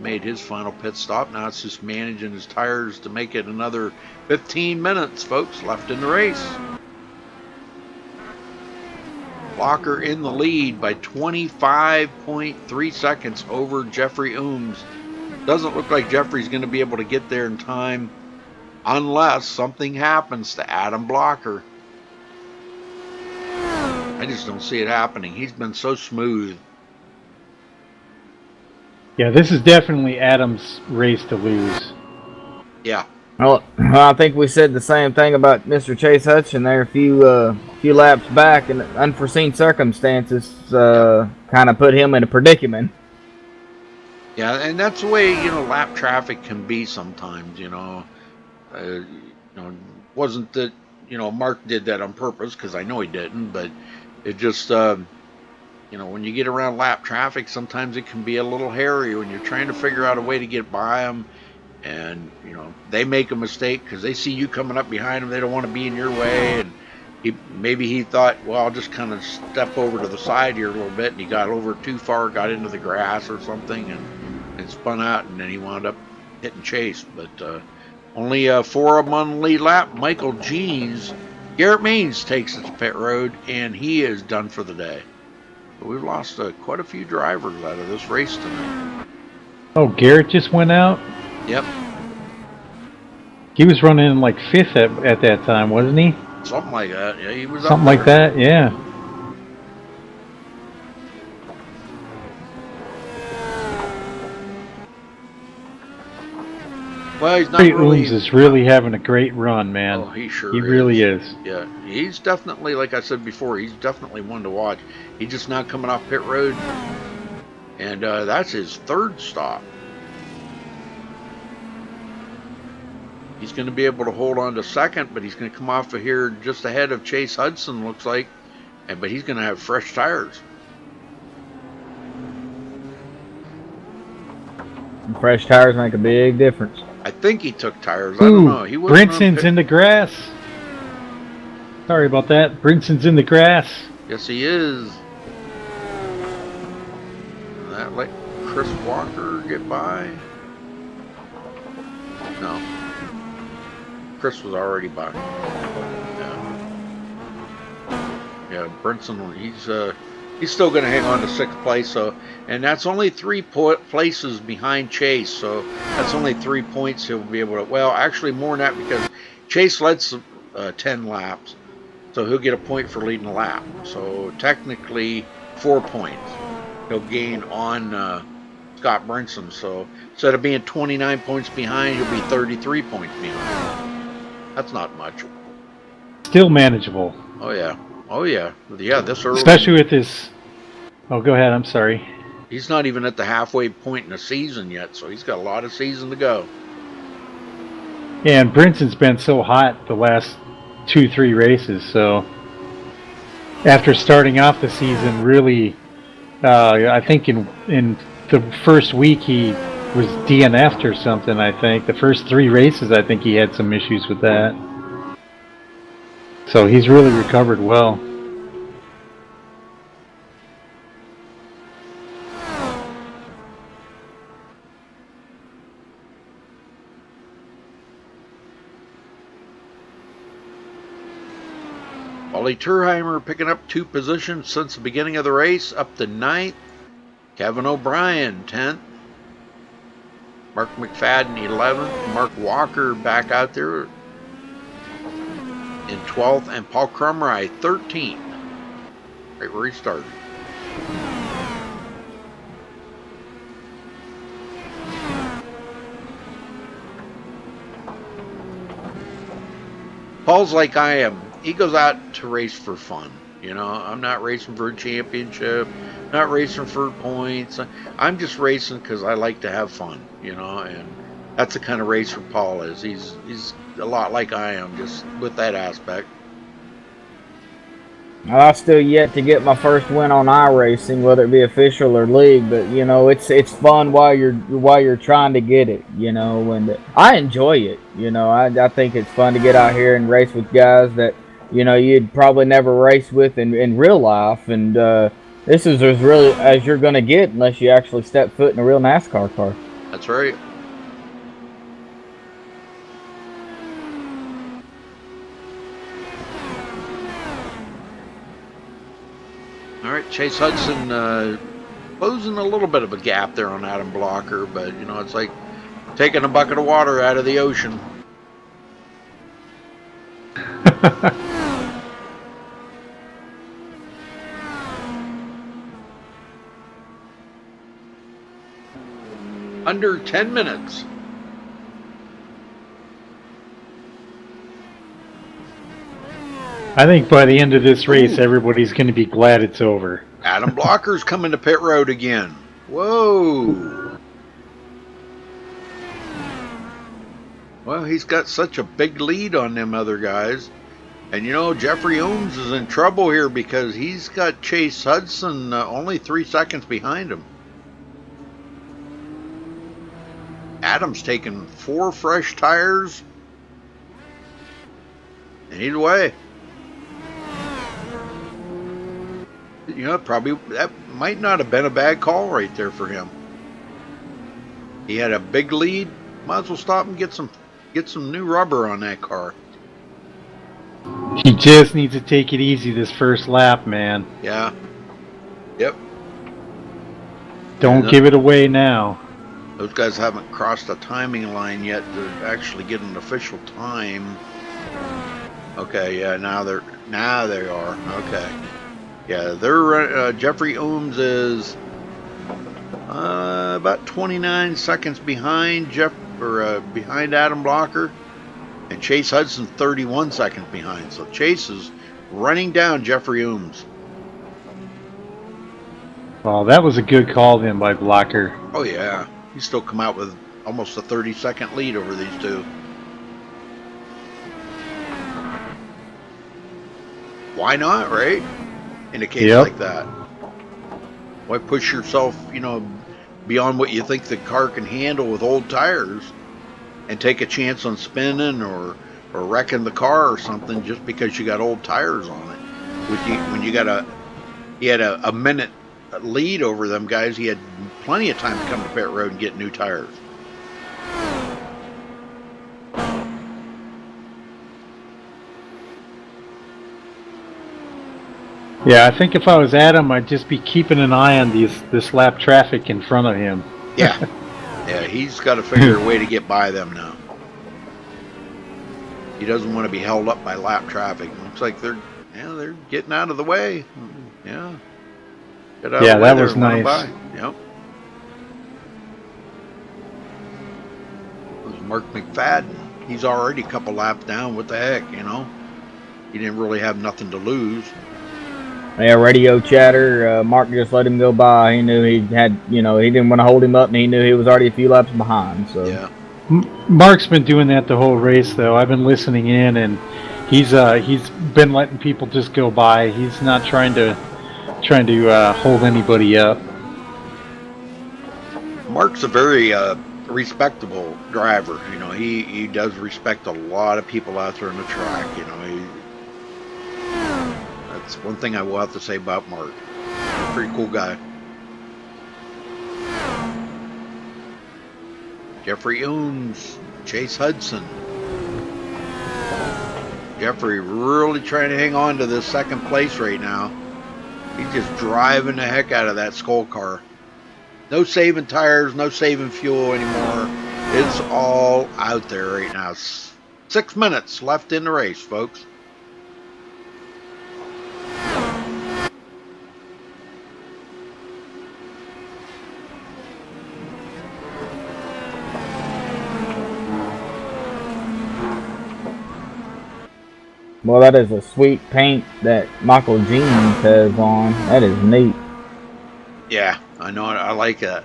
made his final pit stop. Now it's just managing his tires to make it another 15 minutes, folks, left in the race. Blocker in the lead by 25.3 seconds over Jeffrey Ooms. Doesn't look like Jeffrey's going to be able to get there in time unless something happens to Adam Blocker. I just don't see it happening. He's been so smooth. Yeah, this is definitely Adam's race to lose. Yeah. Well, I think we said the same thing about Mr. Chase Hudson there a few laps back, and unforeseen circumstances kind of put him in a predicament. Yeah, and that's the way, lap traffic can be sometimes, wasn't that, Mark did that on purpose, because I know he didn't, but it just, when you get around lap traffic, sometimes it can be a little hairy when you're trying to figure out a way to get by them, and, they make a mistake because they see you coming up behind them, they don't want to be in your way, and maybe he thought, well, I'll just kind of step over to the side here a little bit, and he got over too far, got into the grass or something, and spun out, and then he wound up hitting Chase. But only 4 of them on the lead lap. Michael Jeans, Garrett Means takes it to pit road, and he is done for the day. But we've lost quite a few drivers out of this race tonight. Oh, Garrett just went out? Yep. He was running like 5th at that time, wasn't he? Something like that. Yeah, he was something like that. Yeah. Well, he's not really. Ooms is really having a great run, man. Oh, he sure He is. really is. Yeah, he's definitely, like I said before, he's definitely one to watch. He's just now coming off pit road, and that's his 3rd stop. He's going to be able to hold on to 2nd, but he's going to come off of here just ahead of Chase Hudson, looks like. But he's going to have fresh tires. Fresh tires make a big difference. I think he took tires. I don't know. He wasn't Brinson's in the grass. Sorry about that. Brinson's in the grass. Yes, he is. That let Chris Walker get by. No. Chris was already by. Yeah, Brinson, he's still going to hang on to 6th place. So, and that's only 3 places behind Chase. So that's only 3 points he'll be able to. Well, actually more than that, because Chase led 10 laps, so he'll get a point for leading a lap. So technically 4 points he'll gain on Scott Brinson. So instead of being 29 points behind, he'll be 33 points behind. That's not much. Still manageable. Oh yeah. Oh yeah. Yeah, this early. Especially with his. Oh, go ahead. I'm sorry. He's not even at the halfway point in the season yet, so he's got a lot of season to go. Yeah, and Brinson's been so hot the last 2-3 races. So after starting off the season, really, I think in the first week he was DNF'd or something. I think the first 3 races, I think he had some issues with that. So he's really recovered well. Wally Turheimer picking up 2 positions since the beginning of the race, up to 9th. Kevin O'Brien, 10th. Mark McFadden, 11th. Mark Walker back out there in 12th. And Paul Crumry, 13th. Right where he started. Paul's like I am. He goes out to race for fun. I'm not racing for a championship, not racing for points. I'm just racing because I like to have fun, and that's the kind of racer Paul is. He's a lot like I am, just with that aspect. I've still yet to get my first win on iRacing, whether it be official or league. But it's fun while you're trying to get it. And I enjoy it. I think it's fun to get out here and race with guys that you'd probably never race with in real life. And this is as really as you're going to get unless you actually step foot in a real NASCAR car. That's right. All right, Chase Hudson closing a little bit of a gap there on Adam Blocker, but you know, it's like taking a bucket of water out of the ocean. Under 10 minutes. I think by the end of this race, everybody's going to be glad it's over. Adam Blocker's coming to pit road again. Whoa. Well, he's got such a big lead on them other guys. And you know, Jeffrey Ohms is in trouble here because he's got Chase Hudson only 3 seconds behind him. Adam's taking 4 fresh tires. And he's away. You know, probably that might not have been a bad call right there for him. He had a big lead. Might as well stop and get some new rubber on that car. He just needs to take it easy this first lap, man. Yeah. Yep. Don't give it away now. Those guys haven't crossed the timing line yet to actually get an official time. Okay, yeah, now they are. Okay. Yeah, they're Jeffrey Ohms is about 29 seconds behind behind Adam Blocker, and Chase Hudson 31 seconds behind. So Chase is running down Jeffrey Ohms. Well, that was a good call then by Blocker. Oh yeah, he's still come out with almost a 30-second lead over these two. Why not, right? In a case like that, why push yourself, you know, beyond what you think the car can handle with old tires, and take a chance on spinning or wrecking the car or something just because you got old tires on it? When you got he had a minute lead over them guys, he had plenty of time to come to pit road and get new tires. Yeah, I think if I was Adam, I'd just be keeping an eye on this lap traffic in front of him. Yeah. Yeah, he's got to figure a way to get by them now. He doesn't want to be held up by lap traffic. Looks like they're getting out of the way. Yeah. Get out of the way that there was and run nice. by. Yep. There's Mark McFadden. He's already a couple laps down. What the heck, you know? He didn't really have nothing to lose. Yeah, radio chatter. Mark just let him go by. He knew he had, you know, he didn't want to hold him up, and he knew he was already a few laps behind. So yeah, Mark's been doing that the whole race, though. I've been listening in, and he's been letting people just go by. He's not trying to hold anybody up. Mark's a very respectable driver. You know, he does respect a lot of people out there on the track. You know, that's one thing I will have to say about Mark. Pretty cool guy. Jeffrey Ohms, Chase Hudson. Jeffrey really trying to hang on to this second place right now. He's just driving the heck out of that Skull car. No saving tires, no saving fuel anymore. It's all out there right now. 6 minutes left in the race, folks. well, that is a sweet paint that Michael Jeans has on. That is neat. Yeah, I know. I like that.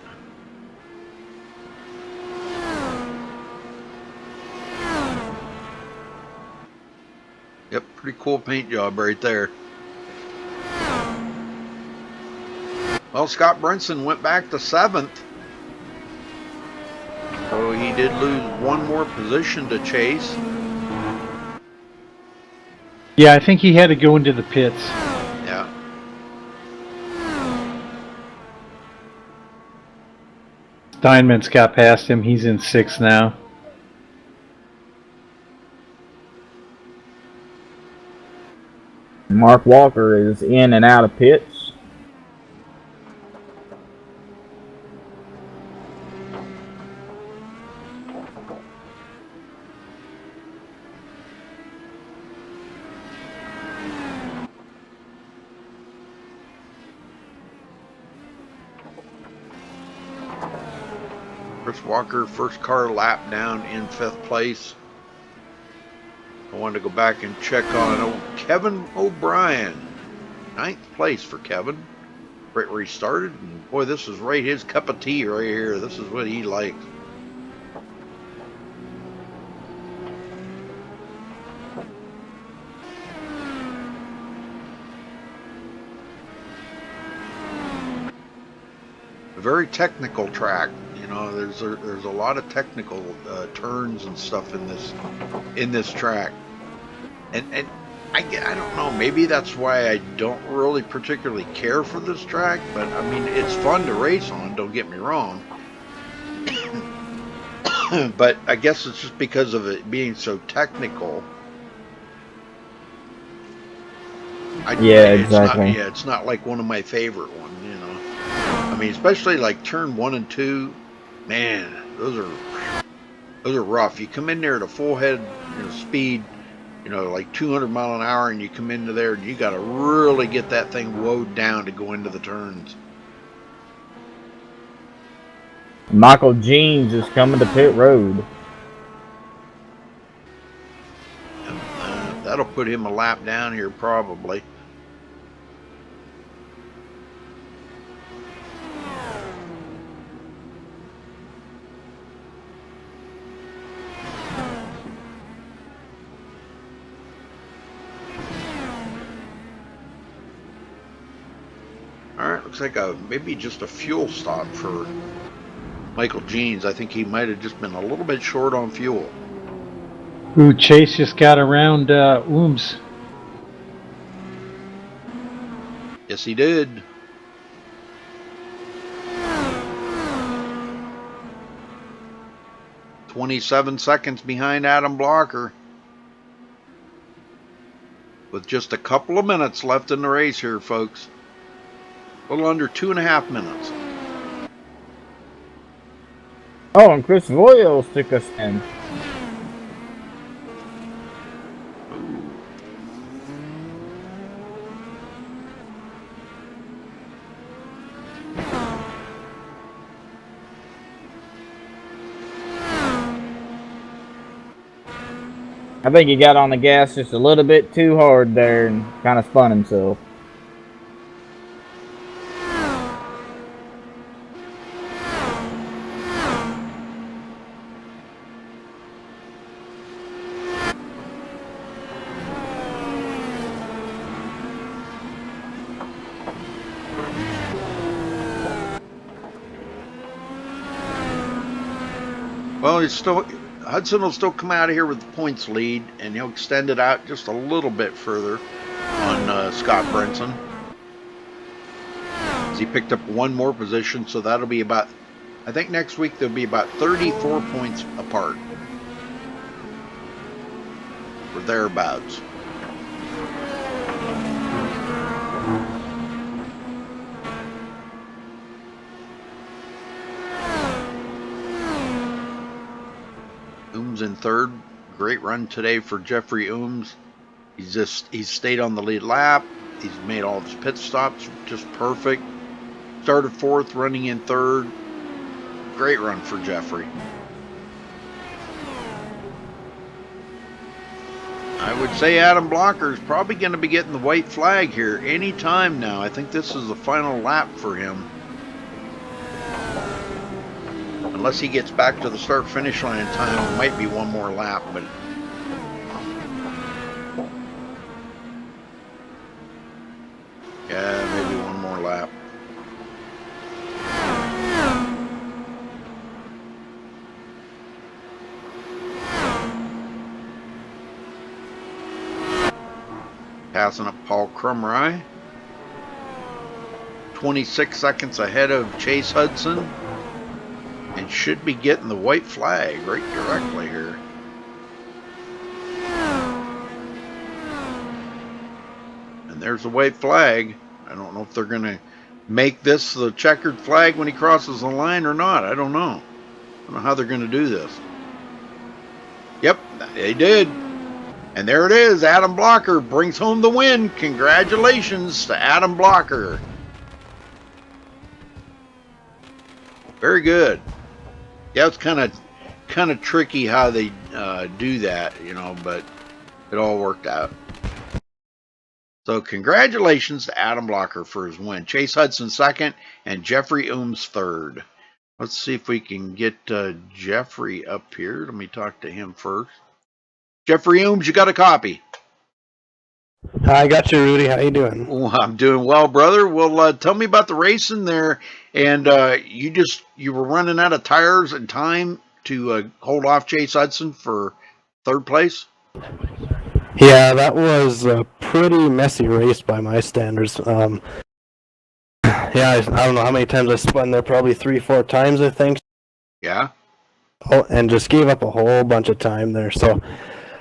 Yep, pretty cool paint job right there. Well, Scott Brinson went back to 7th. So he did lose one more position to Chase. Yeah, I think he had to go into the pits. Yeah. Steinmetz got past him. He's in 6th now. Mark Walker is in and out of pits. Chris Walker, first car lap down in 5th place. I wanted to go back and check on old Kevin O'Brien. 9th place for Kevin. Right where he started. And boy, this is right his cup of tea right here. This is what he likes. A very technical track. You know, there's a lot of technical turns and stuff in this track. And I don't know, maybe that's why I don't really particularly care for this track, but I mean, it's fun to race on, don't get me wrong. But I guess it's just because of it being so technical. Exactly. It's not like one of my favorite ones, you know. I mean, especially like turn 1 and 2, man, those are rough. You come in there at a full head, speed, like 200 mile an hour, and you come into there and you got to really get that thing woed down to go into the turns. Michael Jeans is coming to pit road. That'll put him a lap down here probably. Alright, looks like maybe just a fuel stop for Michael Jeans. I think he might have just been a little bit short on fuel. Ooh, Chase just got around Ooms. Yes, he did. "27 seconds behind Adam Blocker. With just a couple of minutes left in the race here, folks. A little under 2.5 minutes. Oh, and Chris Voyles took us in. I think he got on the gas just a little bit too hard there and kind of spun himself. Well, Hudson will still come out of here with the points lead, and he'll extend it out just a little bit further on Scott Brinson. As he picked up one more position, so that'll be about, I think next week there'll be about 34 points apart. Or thereabouts. Ooms in third. Great run today for Jeffrey Ooms. He's stayed on the lead lap. He's made all of his pit stops just perfect. Started fourth, running in third. Great run for Jeffrey. I would say Adam Blocker is probably going to be getting the white flag here any time now. I think this is the final lap for him. Unless he gets back to the start-finish line in time, it might be one more lap, but yeah, maybe one more lap. Passing up Paul Crumry. 26 seconds ahead of Chase Hudson. and should be getting the white flag right directly here. And there's the white flag. I don't know if they're going to make this the checkered flag when he crosses the line or not. I don't know. I don't know how they're going to do this. Yep, they did. And there it is. Adam Blocker brings home the win. Congratulations to Adam Blocker. Very good. Yeah, it's kind of tricky how they do that, you know, but it all worked out. So congratulations to Adam Blocker for his win. Chase Hudson second and Jeffrey Ooms third. Let's see if we can get Jeffrey up here. Let me talk to him first. Jeffrey Ooms, you got a copy? I got you, Rudy. How you doing? Well, I'm doing well, brother. Well, tell me about the racing there. And you were running out of tires and time to hold off Chase Hudson for third place? Yeah, that was a pretty messy race by my standards. Yeah, I don't know how many times I spun there, probably 3-4 times, I think. Yeah. Oh, and just gave up a whole bunch of time there. So,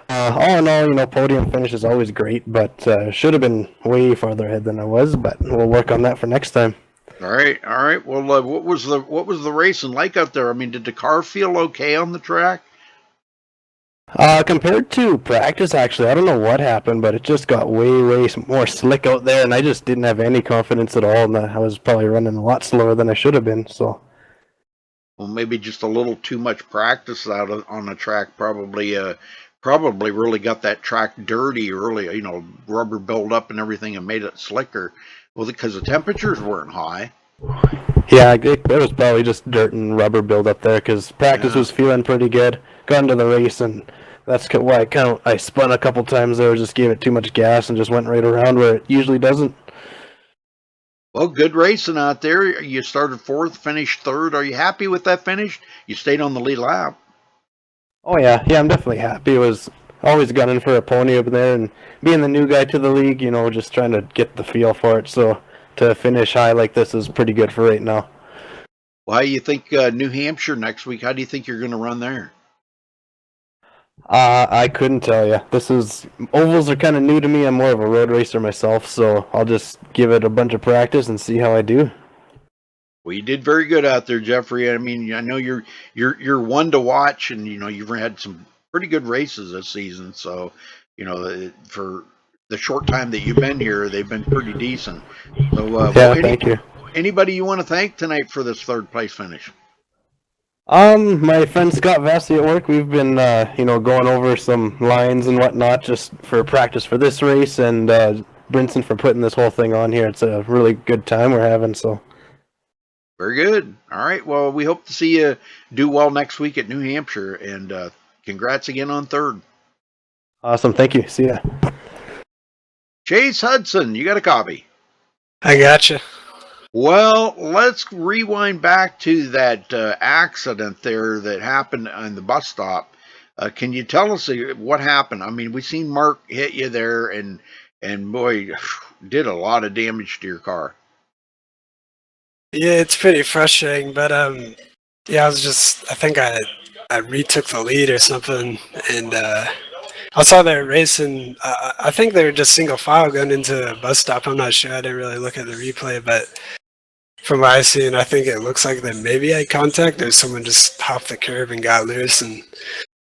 all in all, you know, podium finish is always great, but should have been way farther ahead than I was. But we'll work on that for next time. All right. Well, what was the racing like out there? I mean, did the car feel okay on the track? Compared to practice, actually, I don't know what happened, but it just got way more slick out there, and I just didn't have any confidence at all, and I was probably running a lot slower than I should have been. So, well, maybe just a little too much practice on the track probably really got that track dirty early. You know, rubber built up and everything and made it slicker. Well, because the temperatures weren't high. Yeah, it was probably just dirt and rubber build up there because practice was feeling pretty good. Got into the race, and that's why I spun a couple times there, just gave it too much gas and just went right around where it usually doesn't. Well, good racing out there. You started fourth, finished third. Are you happy with that finish? You stayed on the lead lap. Oh, yeah, I'm definitely happy. It was always gunning for a pony up there, and being the new guy to the league, you know, just trying to get the feel for it. So to finish high like this is pretty good for right now. Well, how do you think New Hampshire next week? How do you think you're going to run there? I couldn't tell you. Ovals are kind of new to me. I'm more of a road racer myself, so I'll just give it a bunch of practice and see how I do. Well, you did very good out there, Jeffrey. I mean, I know you're one to watch, and you know you've had some pretty good races this season. So, you know, for the short time that you've been here, they've been pretty decent. So, thank you. Anybody you want to thank tonight for this third place finish? My friend Scott Vassy at work, we've been, going over some lines and whatnot just for practice for this race, and Brinson for putting this whole thing on here. It's a really good time we're having, so. Very good. All right. Well, we hope to see you do well next week at New Hampshire, and congrats again on third. Awesome. Thank you. See ya. Chase Hudson, you got a copy? I gotcha. Well, let's rewind back to that accident there that happened on the bus stop. Can you tell us what happened? I mean, we seen Mark hit you there, and boy, did a lot of damage to your car. Yeah, it's pretty frustrating, but yeah, I think I retook the lead or something, and I saw they were racing. I think they were just single file going into a bus stop. I'm not sure. I didn't really look at the replay, but from what I've seen, I think it looks like they maybe had contact or someone just hopped the curb and got loose, and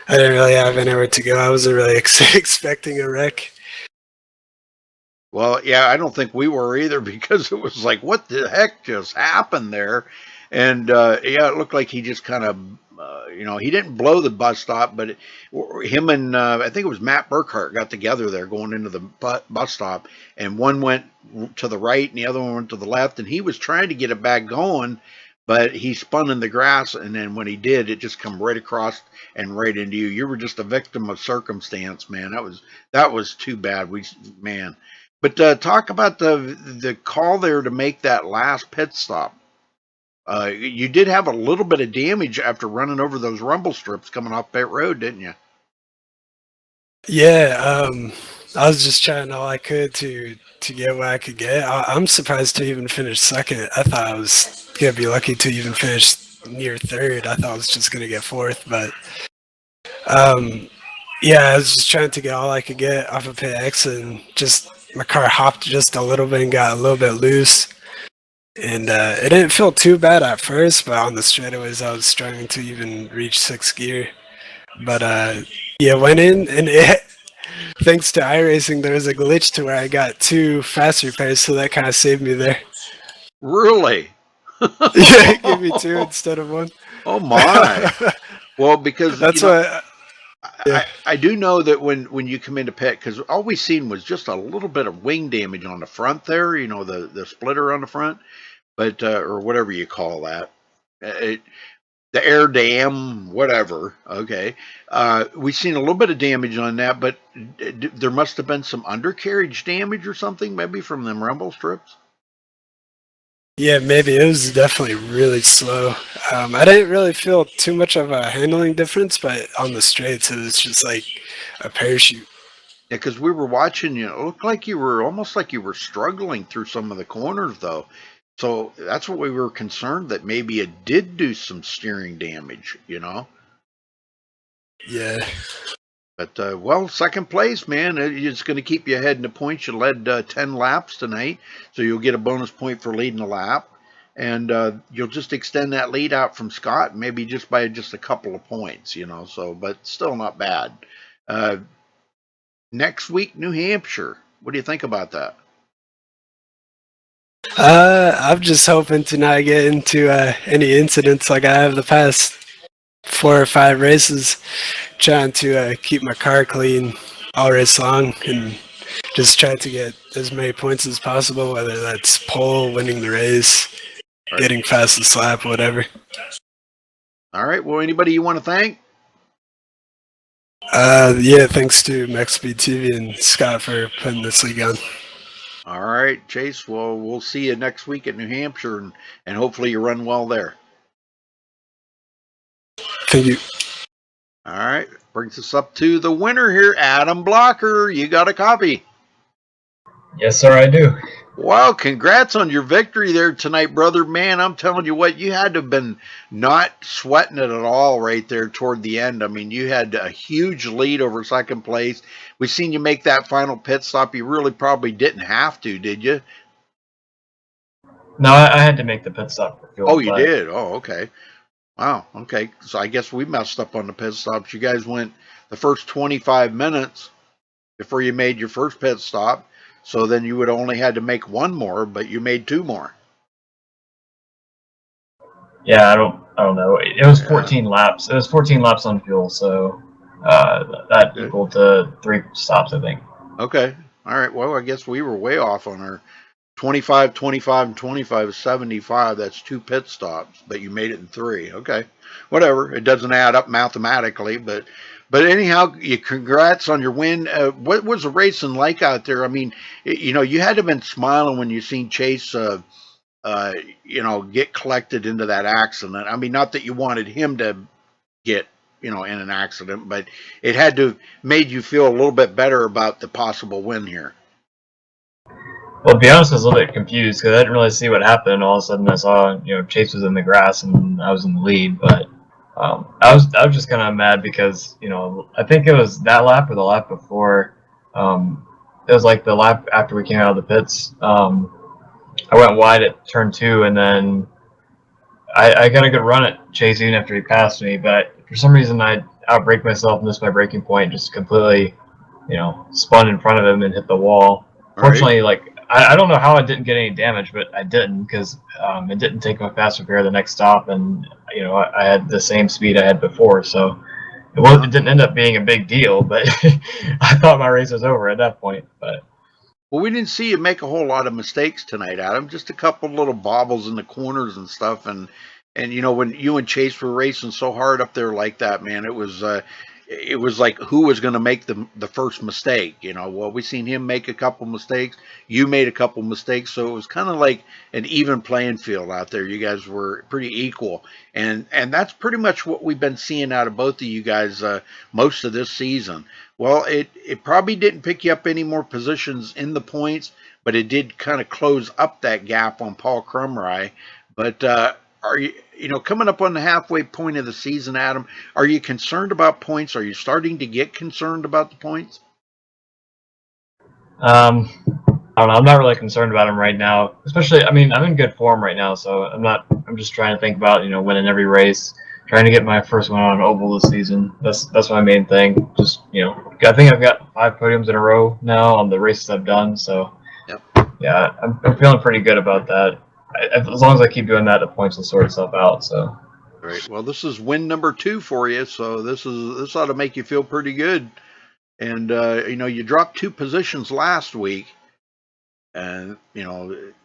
I didn't really have anywhere to go. I wasn't really expecting a wreck. Well, yeah, I don't think we were either, because it was like, what the heck just happened there? And yeah, it looked like he just kind of, he didn't blow the bus stop, but him and I think it was Matt Burkhart got together there going into the bus stop, and one went to the right and the other one went to the left, and he was trying to get it back going, but he spun in the grass, and then when he did, it just come right across and right into you. You were just a victim of circumstance, man. That was too bad. But talk about the call there to make that last pit stop. You did have a little bit of damage after running over those rumble strips coming off pit road, didn't you? Yeah, I was just trying all I could to get what I could get. I'm surprised to even finish second. I thought I was gonna be lucky to even finish near third. I thought I was just gonna get fourth, but yeah, I was just trying to get all I could get off of pit X, and just my car hopped just a little bit and got a little bit loose. And it didn't feel too bad at first, but on the straightaways I was struggling to even reach sixth gear. But yeah, went in, and thanks to iRacing, there was a glitch to where I got 2 fast repairs, so that kind of saved me there. Really? Yeah, it gave me 2 instead of 1. Oh my! Well, because That's what. Yeah. I do know that when you come into pit, because all we seen was just a little bit of wing damage on the front there, the splitter on the front, but or whatever you call that, it, the air dam, whatever. Okay, we seen a little bit of damage on that, but there must have been some undercarriage damage or something, maybe from them rumble strips. Yeah, maybe it was definitely really slow. I didn't really feel too much of a handling difference, but on the straights, it was just like a parachute. Yeah, because we were watching you. It looked like you were almost like you were struggling through some of the corners, though. So that's what we were concerned that maybe it did do some steering damage, Yeah. But well, second place, man. It's going to keep you ahead in the points. You led 10 laps tonight, so you'll get a bonus point for leading a lap, and you'll just extend that lead out from Scott, maybe just by just a couple of points, So, but still not bad. Next week, New Hampshire. What do you think about that? I'm just hoping to not get into any incidents like I have the past 4 or 5 races, trying to keep my car clean all race long and just try to get as many points as possible, whether that's pole, winning the race, getting fastest lap, whatever. All right. Well, anybody you want to thank? Yeah, thanks to MaxSpeedTV and Scott for putting this league on. All right, Chase. Well, we'll see you next week at New Hampshire, and hopefully you run well there. Thank you. All right. Brings us up to the winner here, Adam Blocker. You got a copy. Yes, sir, I do. Well, congrats on your victory there tonight, brother. Man, I'm telling you what, you had to have been not sweating it at all right there toward the end. I mean, you had a huge lead over second place. We seen you make that final pit stop. You really probably didn't have to, did you? No, I had to make the pit stop for fuel. Oh, you did? Oh, okay. Wow, okay. So I guess we messed up on the pit stops. You guys went the first 25 minutes before you made your first pit stop. So then you would only had to make one more, but you made 2 more. Yeah, I don't know. It was 14 laps. It was 14 laps on fuel, so that equaled to 3 stops, I think. Okay. All right. Well, I guess we were way off on our 25, 25, and 25 is 75. That's 2 pit stops, but you made it in 3. Okay. Whatever. It doesn't add up mathematically, but anyhow, congrats on your win. What was the racing like out there? I mean, you had to have been smiling when you seen Chase, get collected into that accident. I mean, not that you wanted him to get, in an accident, but it had to have made you feel a little bit better about the possible win here. Well, to be honest, I was a little bit confused because I didn't really see what happened. All of a sudden, I saw Chase was in the grass and I was in the lead. But I was just kind of mad because I think it was that lap or the lap before. It was like the lap after we came out of the pits. I went wide at turn 2, and then I got a good run at Chase even after he passed me. But for some reason, I outbraked myself, missed my braking point, just completely, spun in front of him and hit the wall. Fortunately, I don't know how I didn't get any damage, but I didn't because it didn't take my fast repair the next stop, and I had the same speed I had before, so it didn't end up being a big deal. But I thought my race was over at that point. But well, we didn't see you make a whole lot of mistakes tonight, Adam. Just a couple little bobbles in the corners and stuff, and when you and Chase were racing so hard up there like that, man, it was like who was going to make the first mistake. Well, we seen him make a couple mistakes. You made a couple mistakes, so it was kind of like an even playing field out there. You guys were pretty equal, and that's pretty much what we've been seeing out of both of you guys most of this season. Well, it probably didn't pick you up any more positions in the points, but it did kind of close up that gap on Paul Crumry. But are you, coming up on the halfway point of the season, Adam, are you concerned about points? Are you starting to get concerned about the points? I don't know. I'm not really concerned about him right now. Especially, I mean, I'm in good form right now, so I'm not. I'm just trying to think about winning every race, trying to get my first one on oval this season. That's my main thing. Just I think I've got 5 podiums in a row now on the races I've done. So Yep. yeah, I'm feeling pretty good about that. As long as I keep doing that, the points will sort itself out. So. Right. Well, this is win number 2 for you, so this ought to make you feel pretty good. And you dropped 2 positions last week, and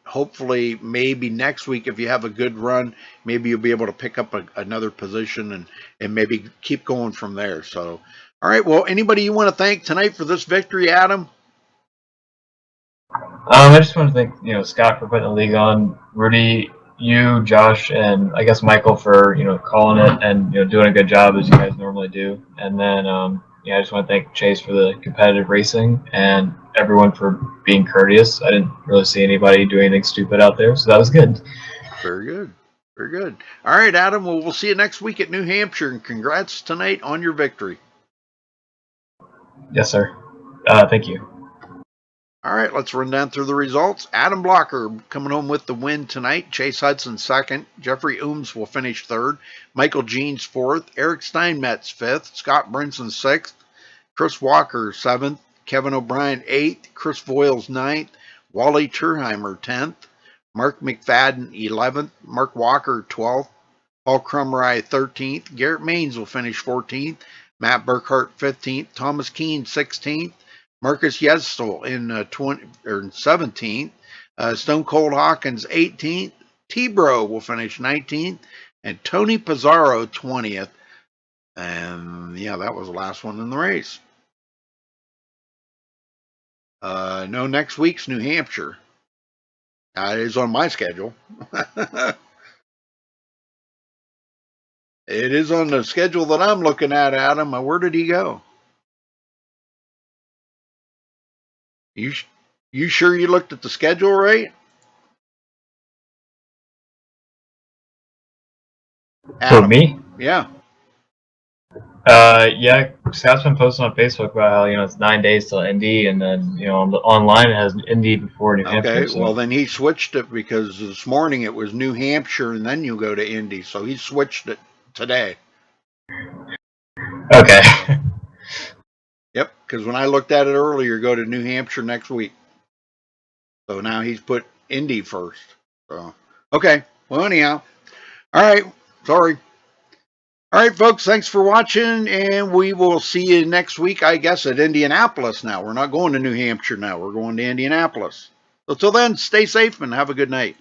hopefully maybe next week if you have a good run, maybe you'll be able to pick up another position and maybe keep going from there. So, all right. Well, anybody you want to thank tonight for this victory, Adam? I just want to thank Scott for putting the league on, Rudy, you, Josh, and I guess Michael for calling it and doing a good job as you guys normally do. And then I just want to thank Chase for the competitive racing and everyone for being courteous. I didn't really see anybody doing anything stupid out there, so that was good. Very good. Very good. All right, Adam. Well, we'll see you next week at New Hampshire, and congrats tonight on your victory. Yes, sir. Thank you. All right, let's run down through the results. Adam Blocker coming home with the win tonight. Chase Hudson second. Jeffrey Ooms will finish third. Michael Jeans fourth. Eric Steinmetz fifth. Scott Brinson sixth. Chris Walker seventh. Kevin O'Brien eighth. Chris Voiles ninth. Wally Turheimer 10th. Mark McFadden 11th. Mark Walker 12th. Paul Crumry 13th. Garrett Maines will finish 14th. Matt Burkhart 15th. Thomas Keene 16th. Marcus Yestel in 17th. Stone Cold Hawkins 18th. T-Bro will finish 19th. And Tony Pizarro 20th. And yeah, that was the last one in the race. No, next week's New Hampshire. It is on my schedule. It is on the schedule that I'm looking at, Adam. Where did he go? You sure you looked at the schedule right? Adam. For me? Yeah. Yeah, Scott's been posting on Facebook about how it's 9 days till Indy, and then on the online it has Indy before New Hampshire. Okay, So. well then he switched it because this morning it was New Hampshire and then you go to Indy, so he switched it today. Okay. Yep, because when I looked at it earlier, go to New Hampshire next week. So now he's put Indy first. So okay, well anyhow, all right, sorry. All right, folks, thanks for watching, and we will see you next week, I guess, at Indianapolis now. We're not going to New Hampshire now. We're going to Indianapolis. So till then, stay safe and have a good night.